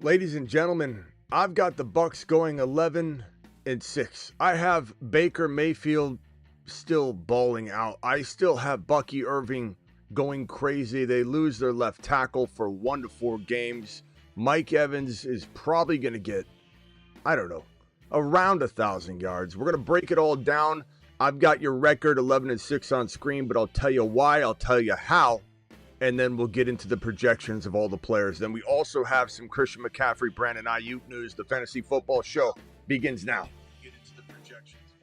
Ladies and gentlemen, I've got the Bucs going 11-6. I have Baker Mayfield still balling out. I still have Bucky Irving going crazy. They lose their left tackle for 1 to 4 games. Mike Evans is probably going to get, I don't know, around 1,000 yards. We're going to break it all down. I've got your record 11-6 on screen, but I'll tell you why, I'll tell you how, and then we'll get into the projections of all the players. Then we also have some Christian McCaffrey, Brandon Aiyuk news. The Fantasy Football Show begins now. Get into the projections.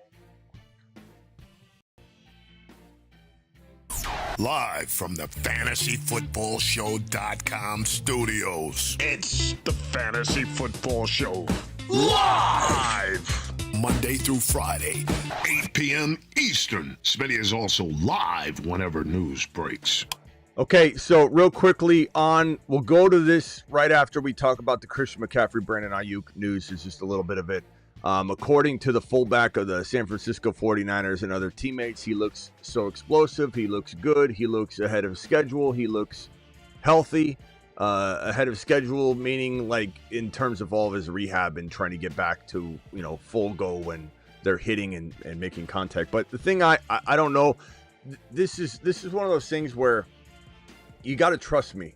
Live from the FantasyFootballShow.com studios. It's the Fantasy Football Show. Live! Monday through Friday, 8 p.m. Eastern. Smitty is also live whenever news breaks. Okay, so real quickly we'll go to this right after we talk about the Christian McCaffrey, Brandon Aiyuk news. Is just a little bit of it. According to the fullback of the San Francisco 49ers and other teammates, he looks so explosive. He looks good. He looks ahead of schedule. He looks healthy. Ahead of schedule, meaning like in terms of all of his rehab and trying to get back to, full go when they're hitting and making contact. But the thing I don't know, this is one of those things where you got to trust me.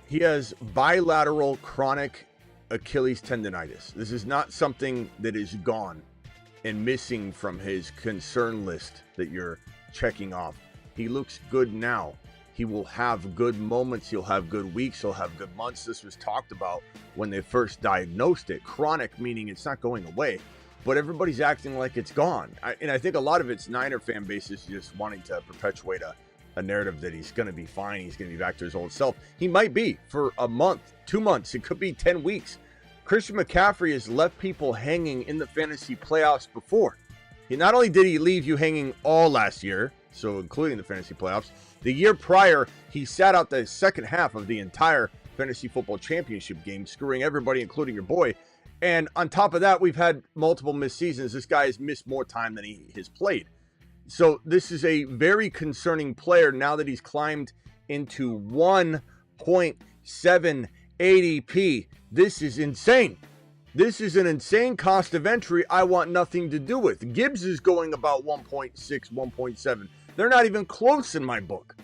He has bilateral chronic Achilles tendonitis. This is not something that is gone and missing from his concern list that you're checking off. He looks good now. He will have good moments. He'll have good weeks. He'll have good months. This was talked about when they first diagnosed it. Chronic, meaning it's not going away, but everybody's acting like it's gone. And I think a lot of it's Niner fan base is just wanting to perpetuate a narrative that he's going to be fine. He's going to be back to his old self. He might be for a month, 2 months. It could be 10 weeks. Christian McCaffrey has left people hanging in the fantasy playoffs before. Not only did he leave you hanging all last year, so including the fantasy playoffs, the year prior, he sat out the second half of the entire fantasy football championship game, screwing everybody, including your boy. And on top of that, we've had multiple missed seasons. This guy has missed more time than he has played. So this is a very concerning player now that he's climbed into 1.7 ADP. This is insane. This is an insane cost of entry I want nothing to do with. Gibbs is going about 1.6, 1.7. They're not even close in my book.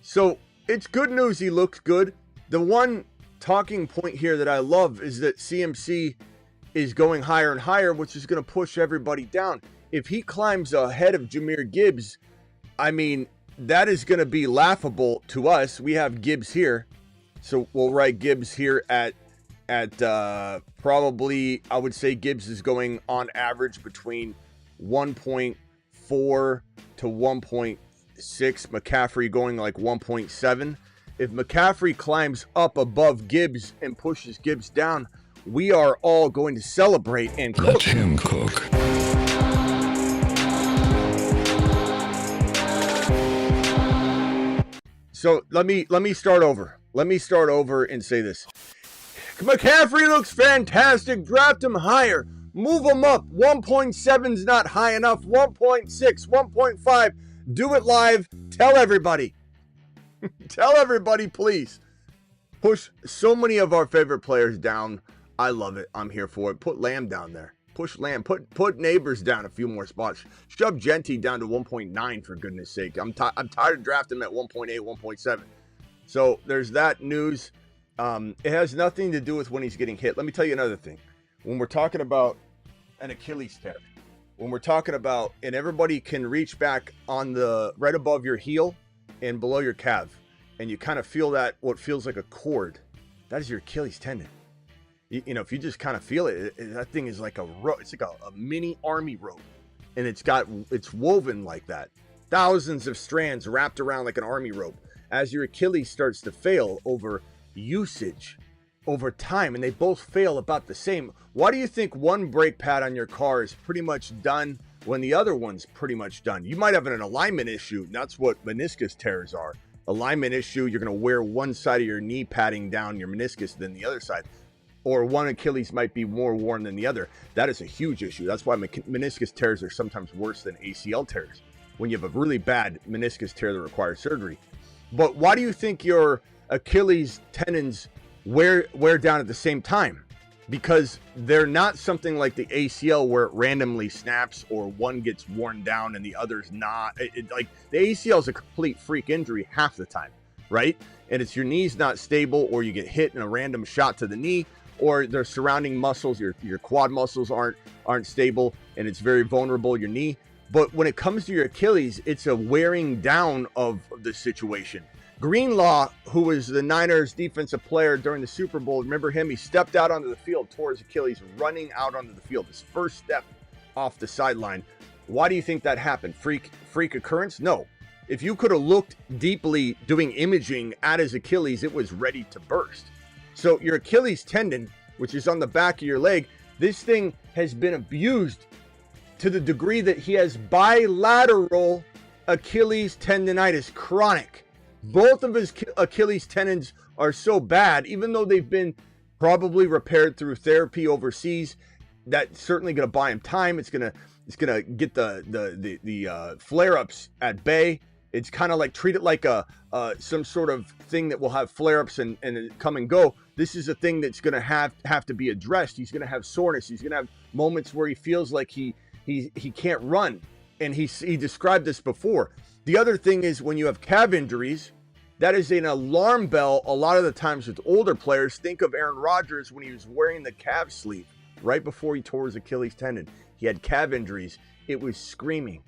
So it's good news he looks good. The one talking point here that I love is that CMC is going higher and higher, which is going to push everybody down. If he climbs ahead of Jahmyr Gibbs, I mean, that is going to be laughable to us. We have Gibbs here. So we'll write Gibbs here at probably, I would say Gibbs is going on average between 1.4 to 1.6. McCaffrey going like 1.7. If McCaffrey climbs up above Gibbs and pushes Gibbs down, we are all going to celebrate and cook. Let him cook. So let me start over. Let me start over and say this. McCaffrey looks fantastic. Draft him higher. Move him up. 1.7 is not high enough. 1.6, 1.5. Do it live. Tell everybody. Tell everybody, please. Push so many of our favorite players down. I love it. I'm here for it. Put Lamb down there. Push Lamb. Put Neighbors down a few more spots. Shove Genty down to 1.9 for goodness sake. I'm tired of drafting him at 1.8, 1.7. So there's that news. It has nothing to do with when he's getting hit. Let me tell you another thing. When we're talking about an Achilles tear, when we're talking about, and everybody can reach back on the right above your heel and below your calf, and you kind of feel that, what feels like a cord, that is your Achilles tendon. You know, if you just kind of feel it, that thing is like a rope. It's like a mini army rope, and it's woven like that. Thousands of strands wrapped around like an army rope. As your Achilles starts to fail over usage, over time, and they both fail about the same. Why do you think one brake pad on your car is pretty much done when the other one's pretty much done? You might have an alignment issue. That's what meniscus tears are. Alignment issue, you're going to wear one side of your knee padding down your meniscus than the other side. Or one Achilles might be more worn than the other. That is a huge issue. That's why meniscus tears are sometimes worse than ACL tears, when you have a really bad meniscus tear that requires surgery. But why do you think your Achilles tendons wear down at the same time, because they're not something like the ACL where it randomly snaps or one gets worn down and the other's not. Like the ACL is a complete freak injury half the time, right? And it's your knee's not stable, or you get hit in a random shot to the knee, or their surrounding muscles, your quad muscles aren't stable, and it's very vulnerable, your knee. But when it comes to your Achilles, it's a wearing down of the situation. Greenlaw, who was the Niners defensive player during the Super Bowl, remember him? He stepped out onto the field, tore his Achilles, running out onto the field. His first step off the sideline. Why do you think that happened? Freak occurrence? No. If you could have looked deeply doing imaging at his Achilles, it was ready to burst. So your Achilles tendon, which is on the back of your leg, this thing has been abused to the degree that he has bilateral Achilles tendonitis, chronic. Both of his Achilles tendons are so bad, even though they've been probably repaired through therapy overseas. That's certainly going to buy him time. It's gonna get the flare-ups at bay. It's kind of like, treat it like some sort of thing that will have flare-ups and come and go. This is a thing that's going to have to be addressed. He's going to have soreness. He's going to have moments where he feels like he can't run, and he described this before. The other thing is, when you have calf injuries, that is an alarm bell a lot of the times with older players. Think of Aaron Rodgers when he was wearing the calf sleeve right before he tore his Achilles tendon. He had calf injuries. It was screaming.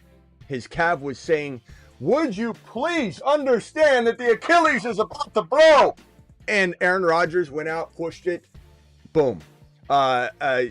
His calf was saying, "Would you please understand that the Achilles is about to blow?" And Aaron Rodgers went out, pushed it, boom.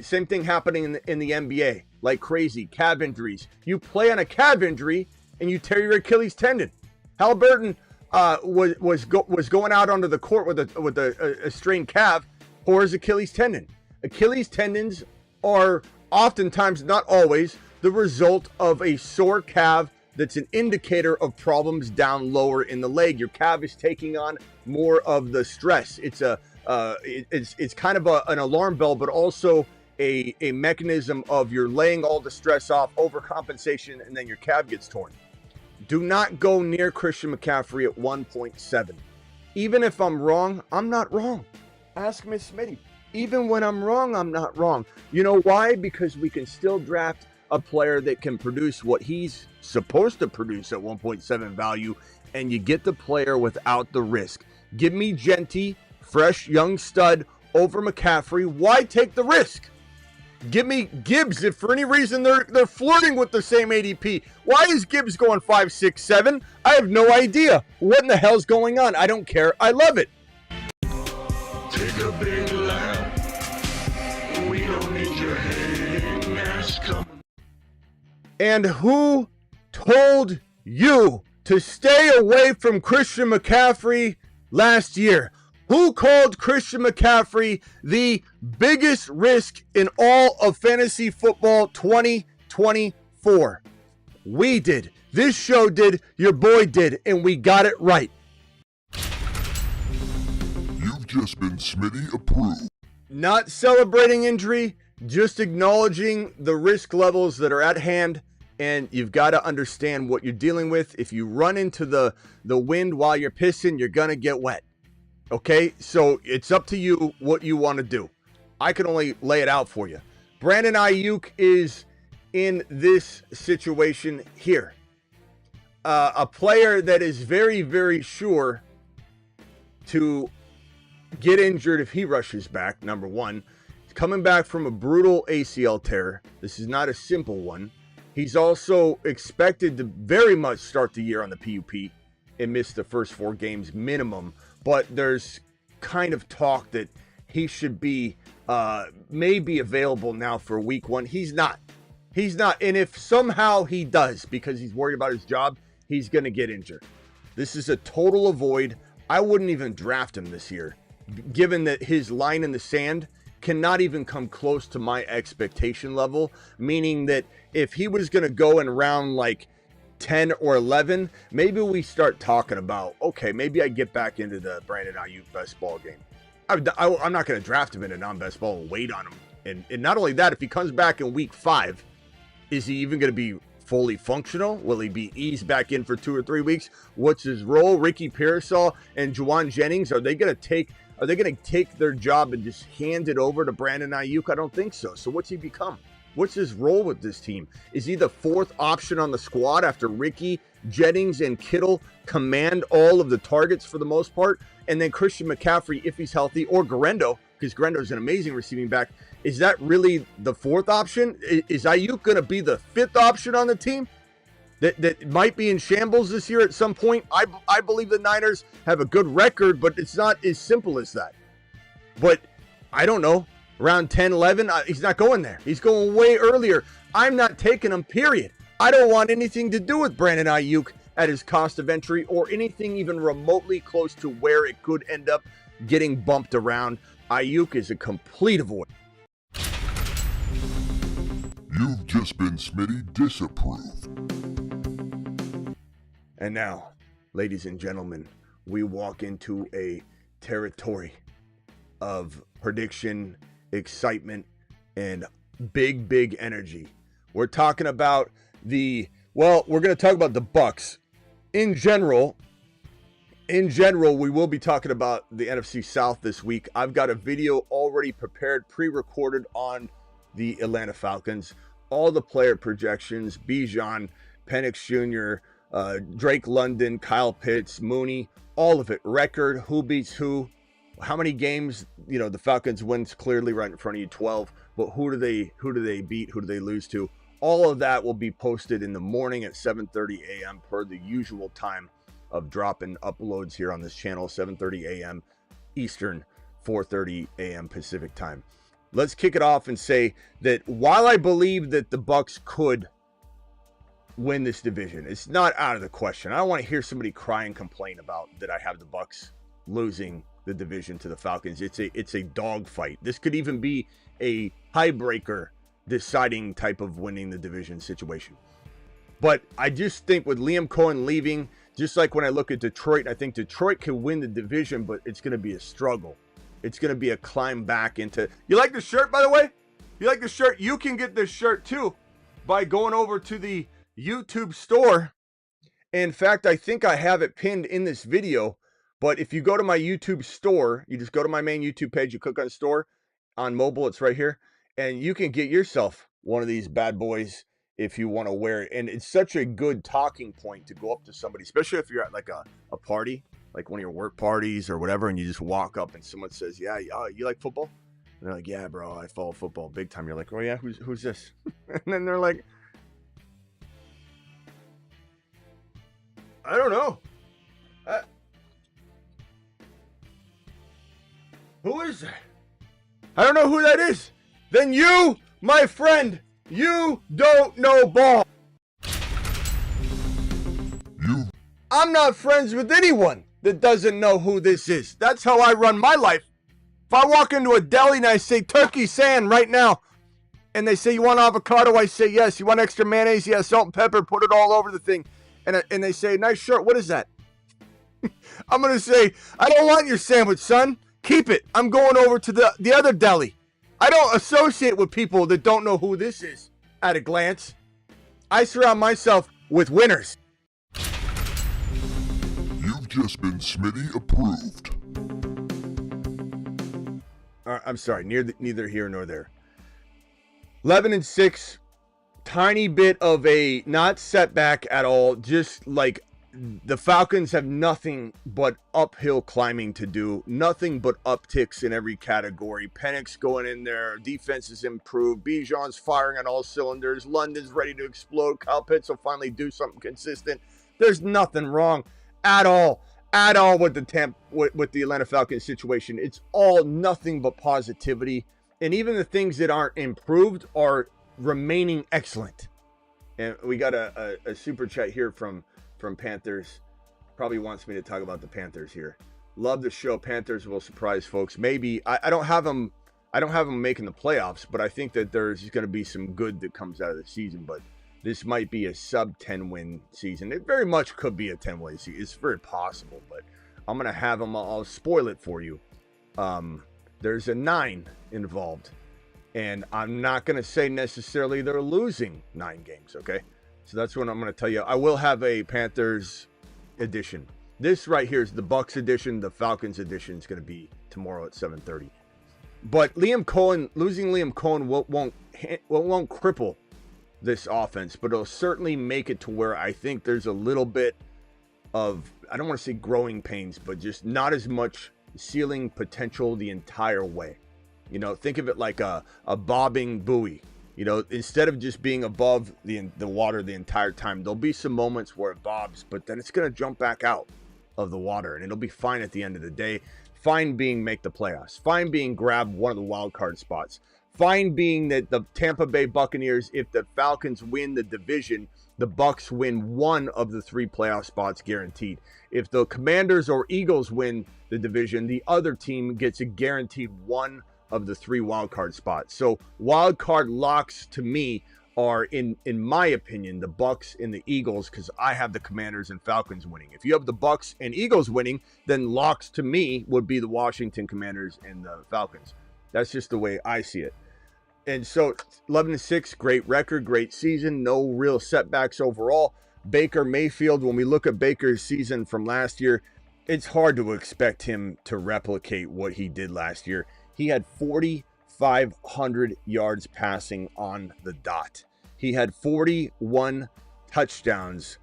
Same thing happening in the NBA, like crazy. Calf injuries. You play on a calf injury and you tear your Achilles tendon. Halliburton was going out onto the court with a strained calf, or his Achilles tendon. Achilles tendons are oftentimes, not always, the result of a sore calf. That's an indicator of problems down lower in the leg. Your calf is taking on more of the stress. It's kind of an alarm bell, but also a mechanism of you're laying all the stress off, overcompensation, and then your calf gets torn. Do not go near Christian McCaffrey at 1.7. Even if I'm wrong, I'm not wrong. Ask Miss Smitty. Even when I'm wrong, I'm not wrong. You know why? Because we can still draft a player that can produce what he's supposed to produce at 1.7 value, and you get the player without the risk. Give me Genty, fresh young stud, over McCaffrey. Why take the risk? Give me Gibbs if for any reason they're flirting with the same ADP. Why is Gibbs going 5, 6, 7? I have no idea. What in the hell's going on? I don't care. I love it. Take a big lap. We don't need your hating ass coming. And who told you to stay away from Christian McCaffrey last year? Who called Christian McCaffrey the biggest risk in all of fantasy football 2024? We did. This show did. Your boy did. And we got it right. You've just been Smitty approved. Not celebrating injury, just acknowledging the risk levels that are at hand. And you've got to understand what you're dealing with. If you run into the wind while you're pissing, you're going to get wet. Okay, so it's up to you what you want to do. I can only lay it out for you. Brandon Aiyuk is in this situation here. A player that is very, very sure to get injured if he rushes back, number one. He's coming back from a brutal ACL tear. This is not a simple one. He's also expected to very much start the year on the PUP and miss the first 4 games minimum. But there's kind of talk that he should be maybe available now for week 1. He's not. And if somehow he does, because he's worried about his job, he's going to get injured. This is a total avoid. I wouldn't even draft him this year, given that his line in the sand cannot even come close to my expectation level, meaning that if he was going to go in round like 10 or 11, maybe we start talking about, okay, maybe I get back into the Brandon Aiyuk best ball game. I'm not going to draft him in a non-best ball and wait on him. And not only that, if he comes back in week 5, is he even going to be fully functional? Will he be eased back in for 2 or 3 weeks? What's his role? Ricky Pearsall and Juwan Jennings, are they going to take Are they going to take their job and just hand it over to Brandon Aiyuk? I don't think so. So what's he become? What's his role with this team? Is he the fourth option on the squad after Ricky, Jennings, and Kittle command all of the targets for the most part? And then Christian McCaffrey, if he's healthy, or Garendo, because Garendo is an amazing receiving back. Is that really the fourth option? Is Aiyuk going to be the fifth option on the team that might be in shambles this year at some point? I believe the Niners have a good record, but it's not as simple as that. But I don't know. Around 10, 11, he's not going there. He's going way earlier. I'm not taking him, period. I don't want anything to do with Brandon Aiyuk at his cost of entry or anything even remotely close to where it could end up getting bumped around. Aiyuk is a complete avoid. You've just been Smitty disapproved. And now, ladies and gentlemen, we walk into a territory of prediction, excitement, and big energy. We're talking about we're going to talk about the Bucs. In general, we will be talking about the NFC South this week. I've got a video already prepared, pre-recorded on the Atlanta Falcons. All the player projections, Bijan, Penix Jr., Drake London, Kyle Pitts, Mooney, all of it. Record, who beats who, how many games, the Falcons wins clearly right in front of you, 12. But who do they beat? Who do they lose to? All of that will be posted in the morning at 7:30 a.m. per the usual time of dropping uploads here on this channel, 7:30 a.m. Eastern, 4:30 a.m. Pacific time. Let's kick it off and say that while I believe that the Bucs could win this division, it's not out of the question. I don't want to hear somebody cry and complain about that I have the Bucs losing the division to the Falcons. It's a dogfight. This could even be a tiebreaker deciding type of winning the division situation. But I just think with Liam Cohen leaving, just like when I look at Detroit, I think Detroit can win the division, but it's going to be a struggle. It's going to be a climb back into... You like the shirt, by the way? You like the shirt? You can get this shirt, too, by going over to the YouTube store. In fact, I think I have it pinned in this video. But if you go to my YouTube store, you just go to my main YouTube page, you click on store. On mobile, it's right here. And you can get yourself one of these bad boys if you want to wear it. And it's such a good talking point to go up to somebody, especially if you're at like a party, like one of your work parties or whatever, and you just walk up and someone says, yeah, you like football? And they're like, yeah, bro, I follow football big time. You're like, oh yeah, who's this? And then they're like, I don't know. Who is that? I don't know who that is. Then you, my friend, you don't know ball. I'm not friends with anyone that doesn't know who this is. That's how I run my life. If I walk into a deli and I say turkey sand right now, and they say, you want avocado? I say yes. You want extra mayonnaise? Yes. Salt and pepper. Put it all over the thing. And they say, nice shirt. What is that? I'm going to say, I don't want your sandwich, son. Keep it. I'm going over to the other deli. I don't associate with people that don't know who this is at a glance. I surround myself with winners. You've just been Smitty approved. I'm sorry, neither here nor there. 11-6, tiny bit of a not setback at all. Just like the Falcons have nothing but uphill climbing to do, nothing but upticks in every category. Penix going in there, defense is improved, Bijan's firing on all cylinders, London's ready to explode, Kyle Pitts will finally do something consistent. There's nothing wrong at all with the Atlanta Falcons situation. It's all nothing but positivity, and even the things that aren't improved are remaining excellent. And we got a super chat here from Panthers. Probably wants me to talk about the Panthers here. Love the show. Panthers will surprise folks. Maybe I don't have them making the playoffs, but I think that there's going to be some good that comes out of the season. But this might be a sub 10 win season. It very much could be a 10 win season. It's very possible, but I'm going to have them. I'll spoil it for you. There's a 9 involved, and I'm not going to say necessarily they're losing 9 games. Okay. So that's what I'm going to tell you. I will have a Panthers edition This right here is the Bucs edition. The Falcons edition is going to be tomorrow at 7:30. But losing Liam Cohen won't cripple this offense, but it'll certainly make it to where I think there's a little bit of, I don't want to say growing pains, but just not as much ceiling potential the entire way. You know, think of it like a bobbing buoy. You know, instead of just being above the water the entire time, there'll be some moments where it bobs, but then it's going to jump back out of the water, and it'll be fine at the end of the day. Fine being make the playoffs. Fine being grab one of the wild card spots. Fine being that the Tampa Bay Buccaneers, if the Falcons win the division, the Bucs win one of the 3 playoff spots guaranteed. If the Commanders or Eagles win the division, the other team gets a guaranteed one of the 3 wild card spots. So wild card locks to me are, in my opinion, the Bucs and the Eagles, because I have the Commanders and Falcons winning. If you have the Bucs and Eagles winning, then locks to me would be the Washington Commanders and the Falcons. That's just the way I see it. And so 11-6, great record, great season, no real setbacks overall. Baker Mayfield, when we look at Baker's season from last year, it's hard to expect him to replicate what he did last year. He had 4,500 yards passing on the dot. He had 41 touchdowns,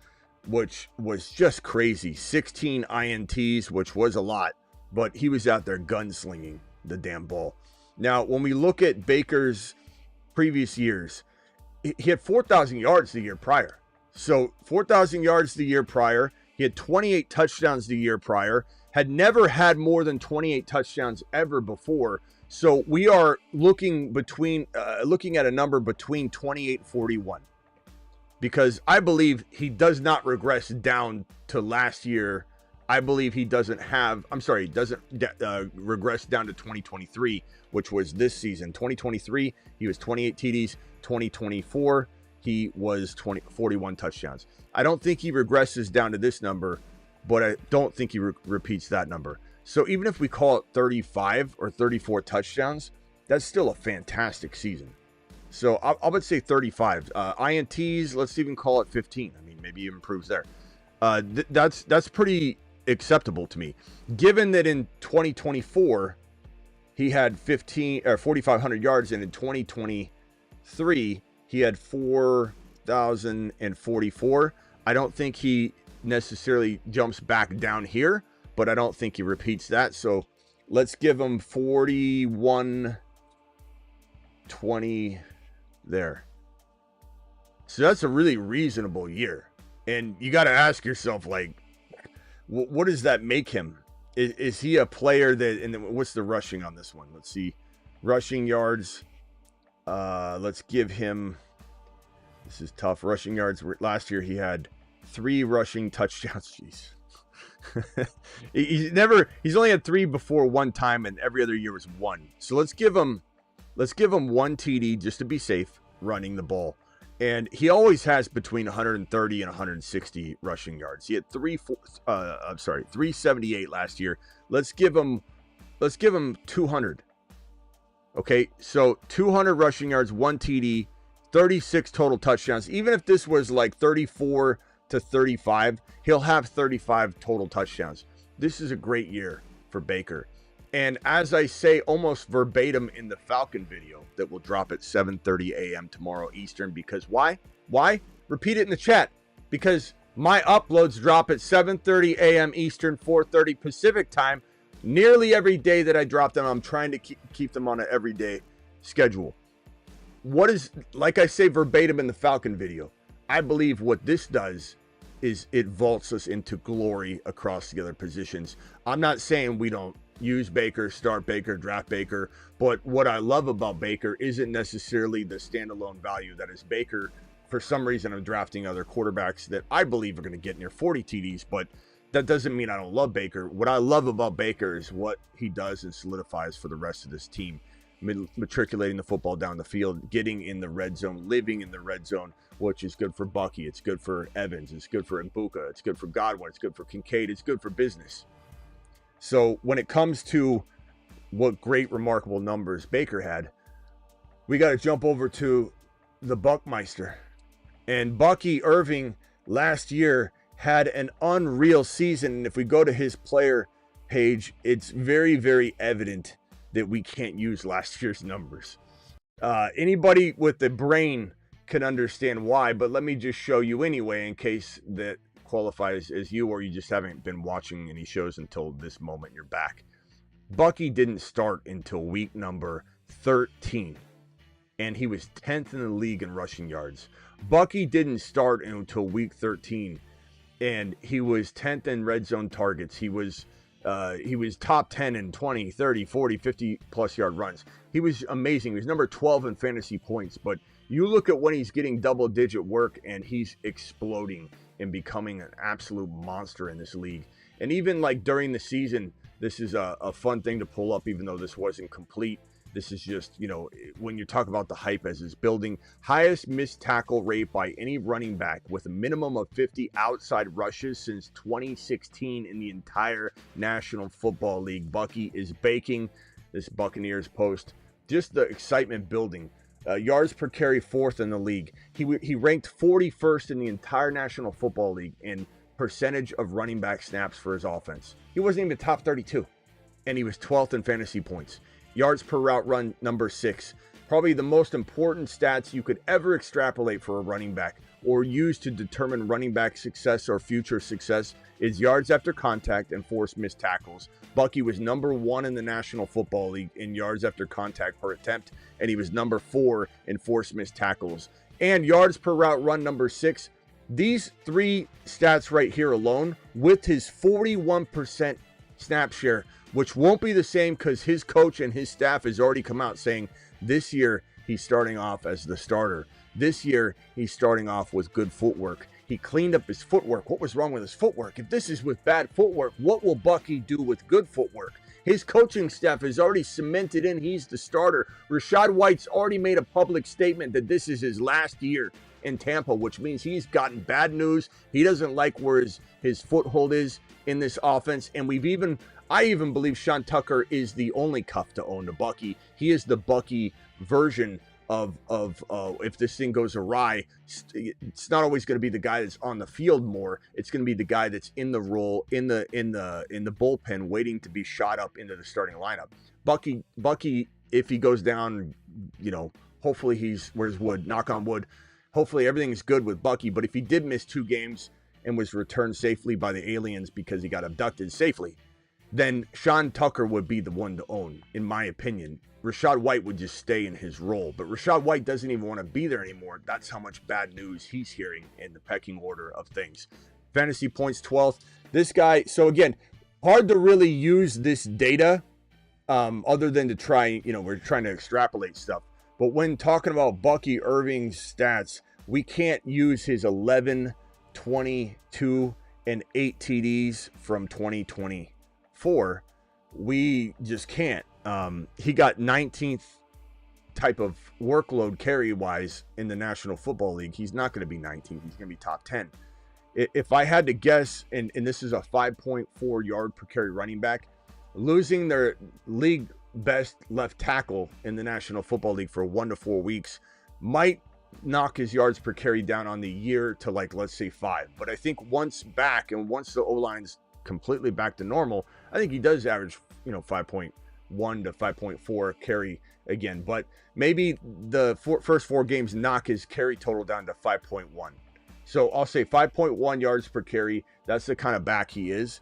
which was just crazy. 16 INTs, which was a lot, but he was out there gunslinging the damn ball. Now, when we look at Baker's previous years, he had 4,000 yards the year prior. So 4,000 yards the year prior. He had 28 touchdowns the year prior. Had never had more than 28 touchdowns ever before. So we are looking at a number between 28 and 41. Because I believe he does not regress down to last year. I believe he doesn't regress down to 2023, which was this season. 2023, he was 28 TDs. 2024, he was 41 touchdowns. I don't think he regresses down to this number, but I don't think he repeats that number. So even if we call it 35 or 34 touchdowns, that's still a fantastic season. So I would say 35. INTs, let's even call it 15. I mean, maybe he improves there. That's pretty acceptable to me, given that in 2024 he had 4,500 yards, and in 2023 he had 4,044. I don't think he necessarily jumps back down here, but I don't think he repeats that. So let's give him 41-20 there. So that's a really reasonable year, and you got to ask yourself, like, what does that make him? Is he a player that, and then what's the rushing on this one? Let's see. Rushing yards. Let's give him, this is tough. Rushing yards. Last year he had 3 rushing touchdowns. Jeez. He's only had 3 before one time, and every other year was 1. So let's give him 1 TD just to be safe running the ball. And he always has between 130 and 160 rushing yards. He had 378 last year. Let's give him 200. Okay, so 200 rushing yards, 1 TD, 36 total touchdowns. Even if this was like 34 to 35, he'll have 35 total touchdowns. This is a great year for Baker. And as I say almost verbatim in the Falcon video that will drop at 7:30 a.m. tomorrow Eastern, because why? Repeat it in the chat. Because my uploads drop at 7:30 a.m. Eastern, 4:30 Pacific time. Nearly every day that I drop them, I'm trying to keep them on an everyday schedule. What is, like I say verbatim in the Falcon video, I believe what this does is it vaults us into glory across the other positions. I'm not saying we don't use Baker, start Baker, draft Baker, but what I love about Baker isn't necessarily the standalone value that is Baker. For some reason, I'm drafting other quarterbacks that I believe are going to get near 40 TDs, but that doesn't mean I don't love Baker. What I love about Baker is what he does and solidifies for the rest of this team. Matriculating the football down the field, getting in the red zone, living in the red zone, which is good for Bucky. It's good for Evans. It's good for Egbuka. It's good for Godwin. It's good for Kincaid. It's good for business. So when it comes to what great, remarkable numbers Baker had, we got to jump over to the Buckmeister. And Bucky Irving last year had an unreal season. And if we go to his player page, it's very, very evident that we can't use last year's numbers. Anybody with the brain can understand why, but let me just show you anyway in case that qualifies as you or you just haven't been watching any shows until this moment you're back. Bucky didn't start until week number 13, and he was 10th in the league in rushing yards. Bucky didn't start until week 13, and he was 10th in red zone targets. He was top 10 in 20, 30, 40, 50 plus yard runs. He was amazing. He was number 12 in fantasy points, but you look at when he's getting double digit work and he's exploding and becoming an absolute monster in this league. And even like during the season, this is a fun thing to pull up, even though this wasn't complete. This is just, you know, when you talk about the hype as it's building, highest missed tackle rate by any running back with a minimum of 50 outside rushes since 2016 in the entire National Football League. Bucky is baking. This Buccaneers post, just the excitement building. Yards per carry, 4th in the league. He ranked 41st in the entire National Football League in percentage of running back snaps for his offense. He wasn't even top 32, and he was 12th in fantasy points. Yards per route run, number 6. Probably the most important stats you could ever extrapolate for a running back or use to determine running back success or future success is yards after contact and forced missed tackles. Bucky was number 1 in the National Football League in yards after contact per attempt, and he was number 4 in forced missed tackles. And yards per route run, number 6. These 3 stats right here alone, with his 41% snap share, which won't be the same because his coach and his staff has already come out saying this year he's starting off as the starter. This year he's starting off with good footwork. He cleaned up his footwork. What was wrong with his footwork? If this is with bad footwork, what will Bucky do with good footwork? His coaching staff has already cemented in he's the starter. Rachaad White's already made a public statement that this is his last year in Tampa, which means he's gotten bad news. He doesn't like where his foothold is in this offense. And I even believe Sean Tucker is the only cuff to own to Bucky. He is the Bucky version of if this thing goes awry, it's not always going to be the guy that's on the field more. It's going to be the guy that's in the role in the bullpen waiting to be shot up into the starting lineup. Bucky, if he goes down, you know, hopefully where's wood, knock on wood. Hopefully everything's good with Bucky, but if he did miss 2 games and was returned safely by the aliens because he got abducted safely, then Sean Tucker would be the one to own, in my opinion. Rachaad White would just stay in his role, but Rachaad White doesn't even want to be there anymore. That's how much bad news he's hearing in the pecking order of things. Fantasy points, 12th. This guy, so again, hard to really use this data other than to try, you know, we're trying to extrapolate stuff. But when talking about Bucky Irving's stats, we can't use his 11, 22, and 8 TDs from 2024. We just can't. He got 19th type of workload carry-wise in the National Football League. He's not going to be 19th. He's going to be top 10. If I had to guess, and this is a 5.4 yard per carry running back, losing their league best left tackle in the National Football League for 1 to 4 weeks might knock his yards per carry down on the year to, like, let's say 5. But I think once back and once the O-line's completely back to normal, I think he does average, you know, 5.1 to 5.4 carry again. But maybe the first 4 games knock his carry total down to 5.1. So I'll say 5.1 yards per carry. That's the kind of back he is.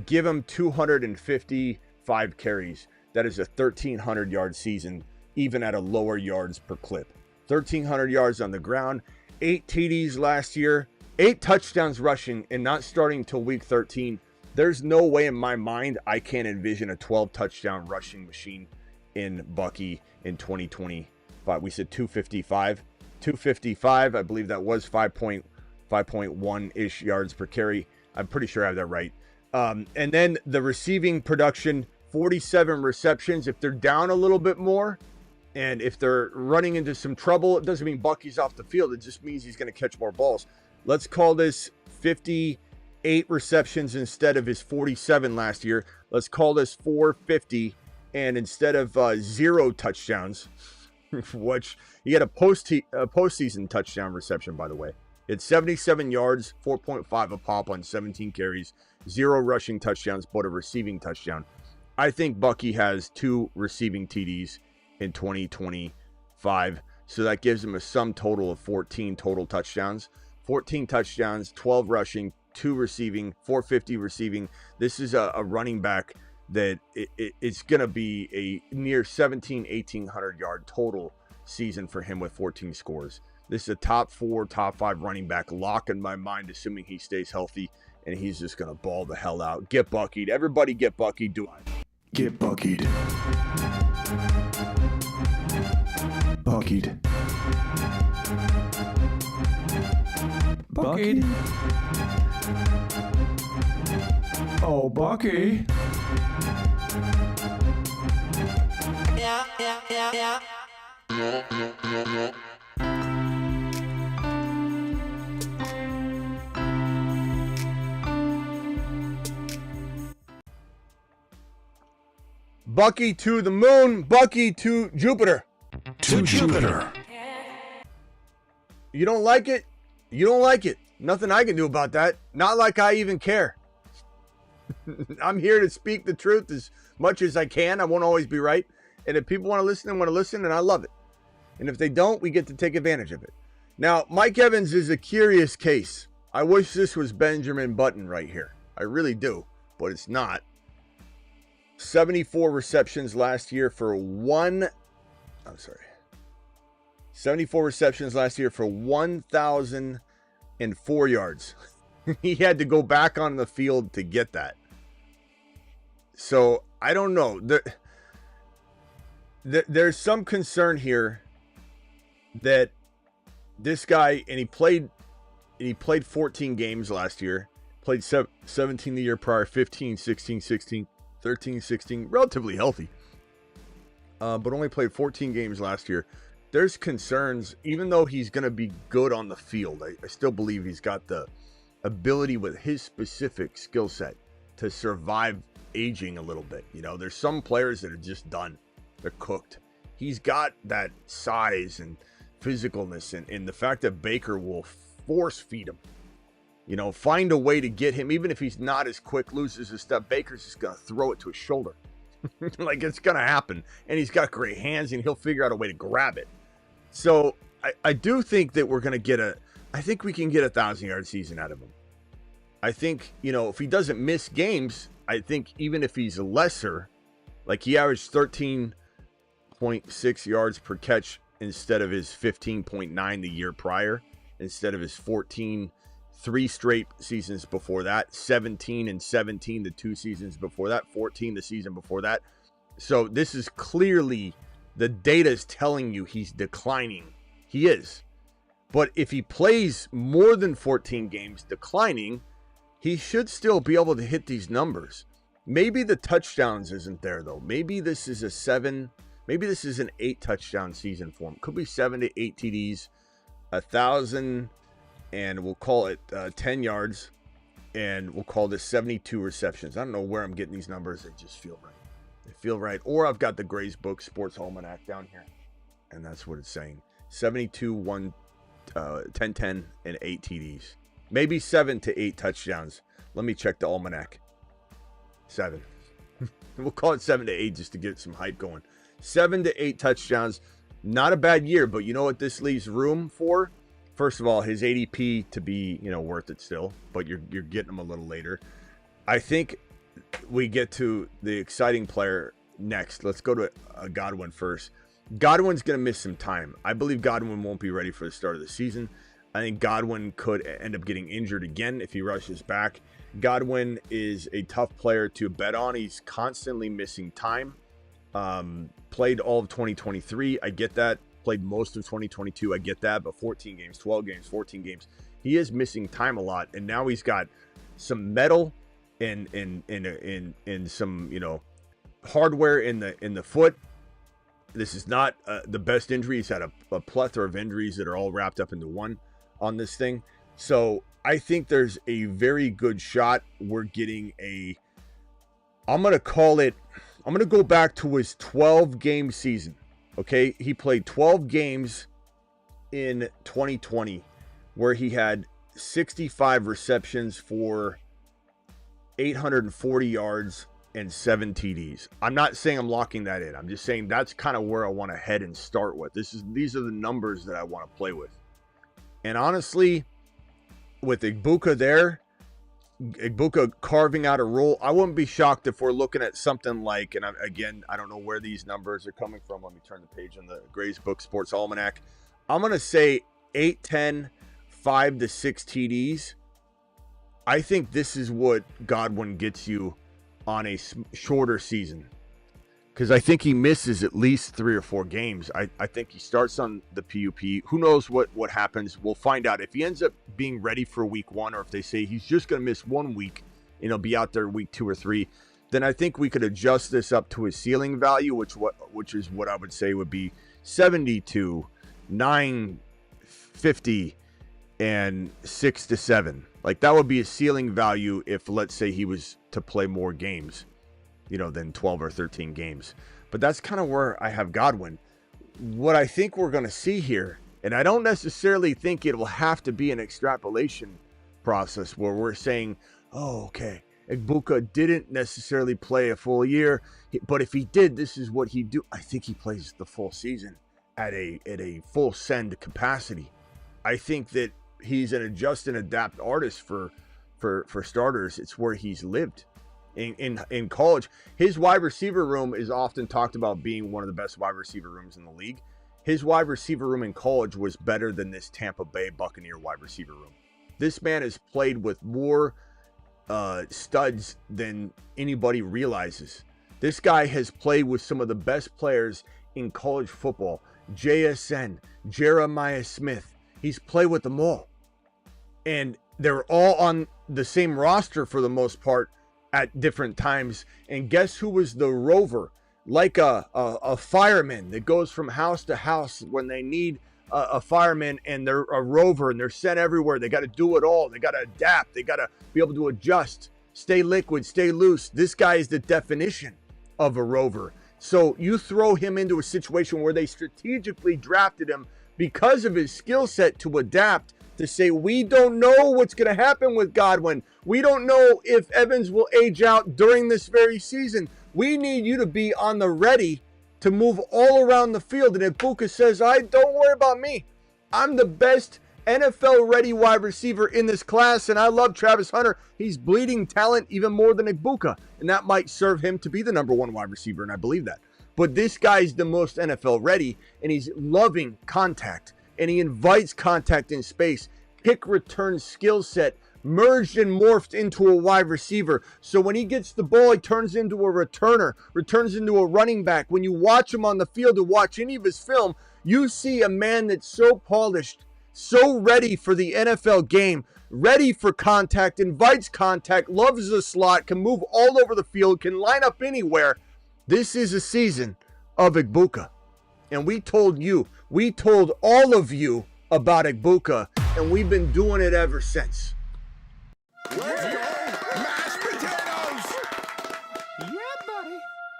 Give him 255 carries. That is a 1,300 yard season, even at a lower yards per clip. 1,300 yards on the ground, 8 TDs last year, 8 touchdowns rushing, and not starting until week 13. There's no way in my mind I can't envision a 12 touchdown rushing machine in Bucky in 2025. We said 255. 255, I believe that was 5.1-ish yards per carry. I'm pretty sure I have that right. And then the receiving production, 47 receptions. If they're down a little bit more, and if they're running into some trouble, it doesn't mean Bucky's off the field. It just means he's going to catch more balls. Let's call this 58 receptions instead of his 47 last year. Let's call this 450. And instead of 0 touchdowns, which he had a postseason touchdown reception, by the way. It's 77 yards, 4.5 a pop on 17 carries, 0 rushing touchdowns, but a receiving touchdown. I think Bucky has 2 receiving TDs in 2025, so that gives him a sum total of 14 total touchdowns. 14 touchdowns, 12 rushing, 2 receiving, 450 receiving. This is a running back that it's going to be a near 1,800 yard total season for him with 14 scores. This is a top 4, top 5 running back lock in my mind, assuming he stays healthy, and he's just going to ball the hell out. Get Buckied. Everybody get Buckied. Do it. Get Buckied. Buckied. Buckied. Oh, Bucky. Yeah. Bucky to the moon, Bucky to Jupiter. To Jupiter. You don't like it? You don't like it. Nothing I can do about that. Not like I even care. I'm here to speak the truth as much as I can. I won't always be right. And if people want to listen, and I love it. And if they don't, we get to take advantage of it. Now, Mike Evans is a curious case. I wish this was Benjamin Button right here. I really do, but it's not. 74 receptions last year for 74 receptions last year for 1,004 yards. He had to go back on the field to get that. So, I don't know. There's some concern here that this guy, and he played 14 games last year, played 17 the year prior, 15, 16, 16. 13, 16, relatively healthy, but only played 14 games last year. There's concerns, even though he's going to be good on the field. I still believe he's got the ability with his specific skill set to survive aging a little bit. You know, there's some players that are just done. They're cooked. He's got that size and physicalness, and the fact that Baker will force feed him. You know, find a way to get him, even if he's not as quick, loses his step, Baker's just going to throw it to his shoulder. Like, it's going to happen. And he's got great hands, and he'll figure out a way to grab it. So, I do think that we're going to I think we can get a 1,000-yard season out of him. I think, you know, if he doesn't miss games, I think even if he's lesser, like he averaged 13.6 yards per catch instead of his 15.9 the year prior, instead of his 14 3 straight seasons before that, 17 and 17 the 2 seasons before that, 14 the season before that. So this is clearly, the data is telling you he's declining. He is. But if he plays more than 14 games declining, he should still be able to hit these numbers. Maybe the touchdowns isn't there though. Maybe this is an 8 touchdown season for him. Could be 7 to 8 TDs, 1,000, and we'll call it 10 yards, and we'll call this 72 receptions. I don't know where I'm getting these numbers. They just feel right. They feel right. Or I've got the Gray's Book Sports Almanac down here, and that's what it's saying. 72, 10, 10, and 8 TDs. Maybe 7 to 8 touchdowns. Let me check the Almanac. 7. We'll call it 7 to 8 just to get some hype going. 7 to 8 touchdowns. Not a bad year, but you know what this leaves room for? First of all, his ADP to be, you know, worth it still, but you're getting him a little later. I think we get to the exciting player next. Let's go to Godwin first. Godwin's going to miss some time. I believe Godwin won't be ready for the start of the season. I think Godwin could end up getting injured again if he rushes back. Godwin is a tough player to bet on. He's constantly missing time. Played all of 2023. I get that. Played most of 2022. I get that. But 14 games, 12 games, 14 games. He is missing time a lot. And now he's got some metal and some, you know, hardware in the foot. This is not the best injury. He's had a plethora of injuries that are all wrapped up into one on this thing. So I think there's a very good shot we're getting I'm going to go back to his 12-game season. Okay, he played 12 games in 2020. where he had 65 receptions for 840 yards and 7 TDs. I'm not saying I'm locking that in. I'm just saying that's kind of where I want to head and start with. These are the numbers that I want to play with. And honestly, with Egbuka there, Egbuka carving out a role, I wouldn't be shocked if we're looking at something like, and I don't know where these numbers are coming from. Let me turn the page on the Gray's Book Sports Almanac. I'm going to say 8, 10, 5 to 6 TDs. I think this is what Godwin gets you on a shorter season, because I think he misses at least 3 or 4 games. I think he starts on the PUP. Who knows what happens? We'll find out. If he ends up being ready for week 1, or if they say he's just going to miss 1 week and he'll be out there week 2 or 3, then I think we could adjust this up to his ceiling value, which is what I would say would be 72, 950, and 6 to 7. Like, that would be a ceiling value if, let's say, he was to play more games, than 12 or 13 games. But that's kind of where I have Godwin. What I think we're going to see here, and I don't necessarily think it will have to be an extrapolation process where we're saying, oh, okay, Egbuka didn't necessarily play a full year, but if he did, this is what he'd do. I think he plays the full season at a full send capacity. I think that he's an adjust and adapt artist for starters. It's where he's lived in college. His wide receiver room is often talked about being one of the best wide receiver rooms in the league. His wide receiver room in college was better than this Tampa Bay Buccaneer wide receiver room. This man has played with more studs than anybody realizes. This guy has played with some of the best players in college football. JSN, Jeremiah Smith. He's played with them all. And they're all on the same roster for the most part at different times. And guess who was the rover? Like a fireman that goes from house to house when they need a fireman, and they're a rover and they're sent everywhere. They got to do it all. They got to adapt. They got to be able to adjust, stay liquid, stay loose. This guy is the definition of a rover. So you throw him into a situation where they strategically drafted him because of his skill set to adapt, to say, we don't know what's going to happen with Godwin. We don't know if Evans will age out during this very season. We need you to be on the ready to move all around the field. And Egbuka says, don't worry about me. I'm the best NFL-ready wide receiver in this class, and I love Travis Hunter. He's bleeding talent even more than Egbuka, and that might serve him to be the number 1 wide receiver, and I believe that. But this guy's the most NFL-ready, and he's loving contact, and he invites contact in space. Kick return skill set merged and morphed into a wide receiver. So when he gets the ball, he turns into a returner, returns into a running back. When you watch him on the field or watch any of his film, you see a man that's so polished, so ready for the NFL game, ready for contact, invites contact, loves the slot, can move all over the field, can line up anywhere. This is a season of Egbuka. And we told all of you about Egbuka, and we've been doing it ever since. Let's go! Mashed potatoes! Yeah, buddy.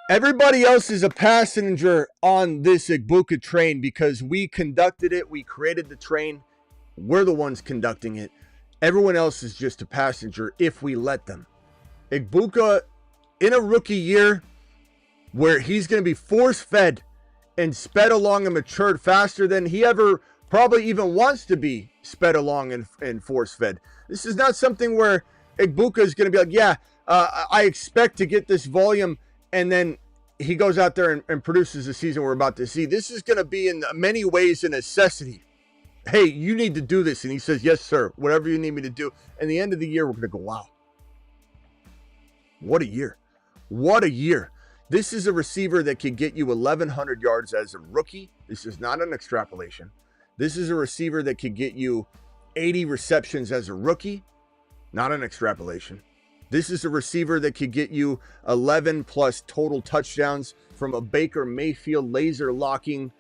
Everybody else is a passenger on this Egbuka train because we conducted it. We created the train. We're the ones conducting it. Everyone else is just a passenger if we let them. Egbuka, in a rookie year where he's going to be force-fed and sped along and matured faster than he ever probably even wants to be sped along and force-fed. This is not something where Egbuka is going to be like, I expect to get this volume, and then he goes out there and produces the season we're about to see. This is going to be in many ways a necessity. Hey, you need to do this. And he says, yes, sir, whatever you need me to do. And the end of the year, we're going to go, wow. What a year. What a year. This is a receiver that can get you 1,100 yards as a rookie. This is not an extrapolation. This is a receiver that could get you 80 receptions as a rookie. Not an extrapolation. This is a receiver that could get you 11 plus total touchdowns from a Baker Mayfield laser locking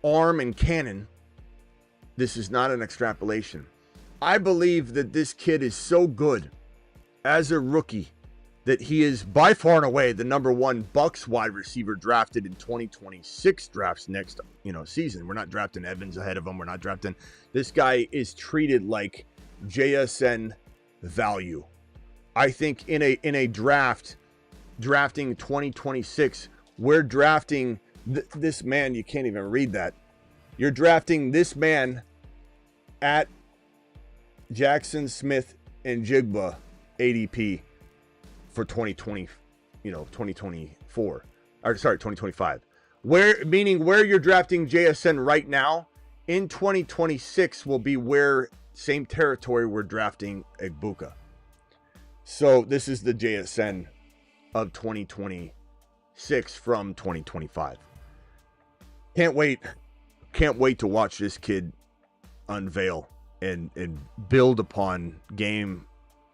arm and cannon. This is not an extrapolation. I believe that this kid is so good as a rookie that he is by far and away the number one Bucs wide receiver drafted in 2026 drafts next, season. We're not drafting Evans ahead of him. We're not drafting. This guy is treated like JSN value. I think in a draft, drafting 2026, we're drafting this man. You can't even read that. You're drafting this man at Jackson Smith and Jigba ADP for 2025. Where you're drafting JSN right now in 2026 will be where same territory we're drafting Egbuka. So this is the JSN of 2026 from 2025. Can't wait to watch this kid unveil and build upon game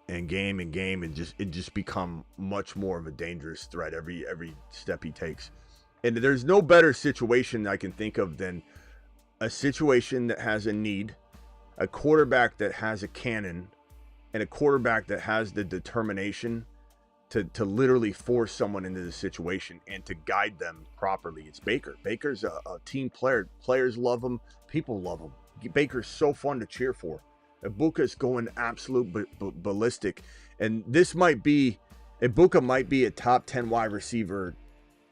and just become much more of a dangerous threat every step he takes. And there's no better situation I can think of than a situation that has a need, a quarterback that has a cannon, and a quarterback that has the determination to literally force someone into the situation and to guide them properly. It's Baker. Baker's a team player. Players love him. People love him. Baker's so fun to cheer for. Egbuka's going absolute ballistic, and Egbuka might be a top 10 wide receiver.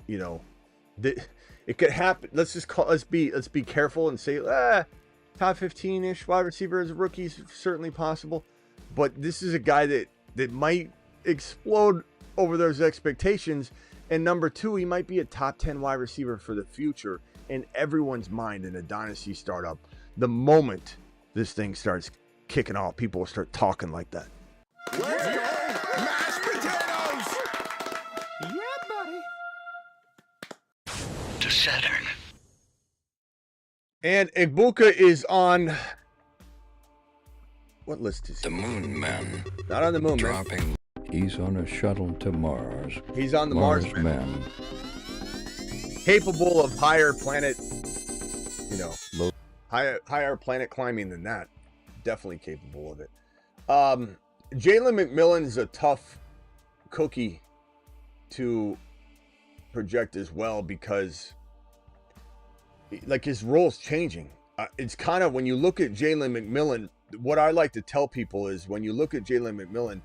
It could happen. Let's be careful and say top 15-ish wide receiver as a rookie is certainly possible, but this is a guy that might explode over those expectations. And number two, he might be a top 10 wide receiver for the future in everyone's mind in a dynasty startup. The moment this thing starts kicking off, people will start talking like that. Let's go! Mashed potatoes! Yeah, buddy. To Saturn. And Egbuka is on... What list is he? The Moon Man. Not on the moon, Dropping. man. He's on a shuttle to Mars. He's on the Mars man. Capable of higher planet, higher planet climbing than that. Definitely capable of it. Jalen McMillan's a tough cookie to project as well because his role's changing. It's kind of, when you look at Jalen McMillan, what I like to tell people is when you look at Jalen McMillan,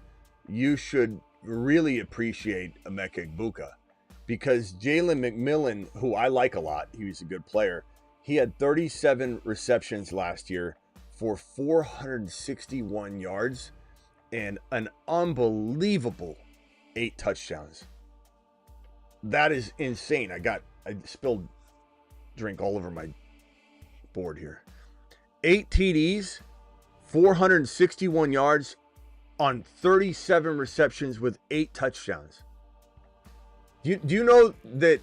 you should really appreciate Emecha Egbuka, because Jalen McMillan, who I like a lot, he was a good player. He had 37 receptions last year for 461 yards and an unbelievable 8 touchdowns. That is insane. I spilled drink all over my board here. 8 TDs, 461 yards on 37 receptions with 8 touchdowns. Do you know that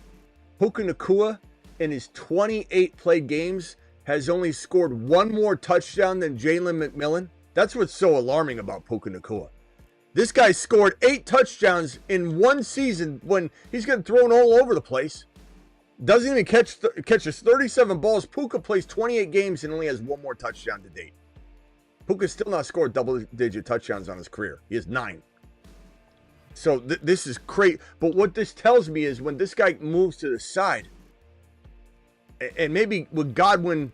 Puka Nacua in his 28 played games has only scored 1 more touchdown than Jalen McMillan? That's what's so alarming about Puka Nacua. This guy scored 8 touchdowns in one season when he's getting thrown all over the place. Doesn't even catches 37 balls. Puka plays 28 games and only has 1 more touchdown to date. Puka's still not scored double-digit touchdowns on his career. He has 9. So this is great. But what this tells me is when this guy moves to the side, and maybe with Godwin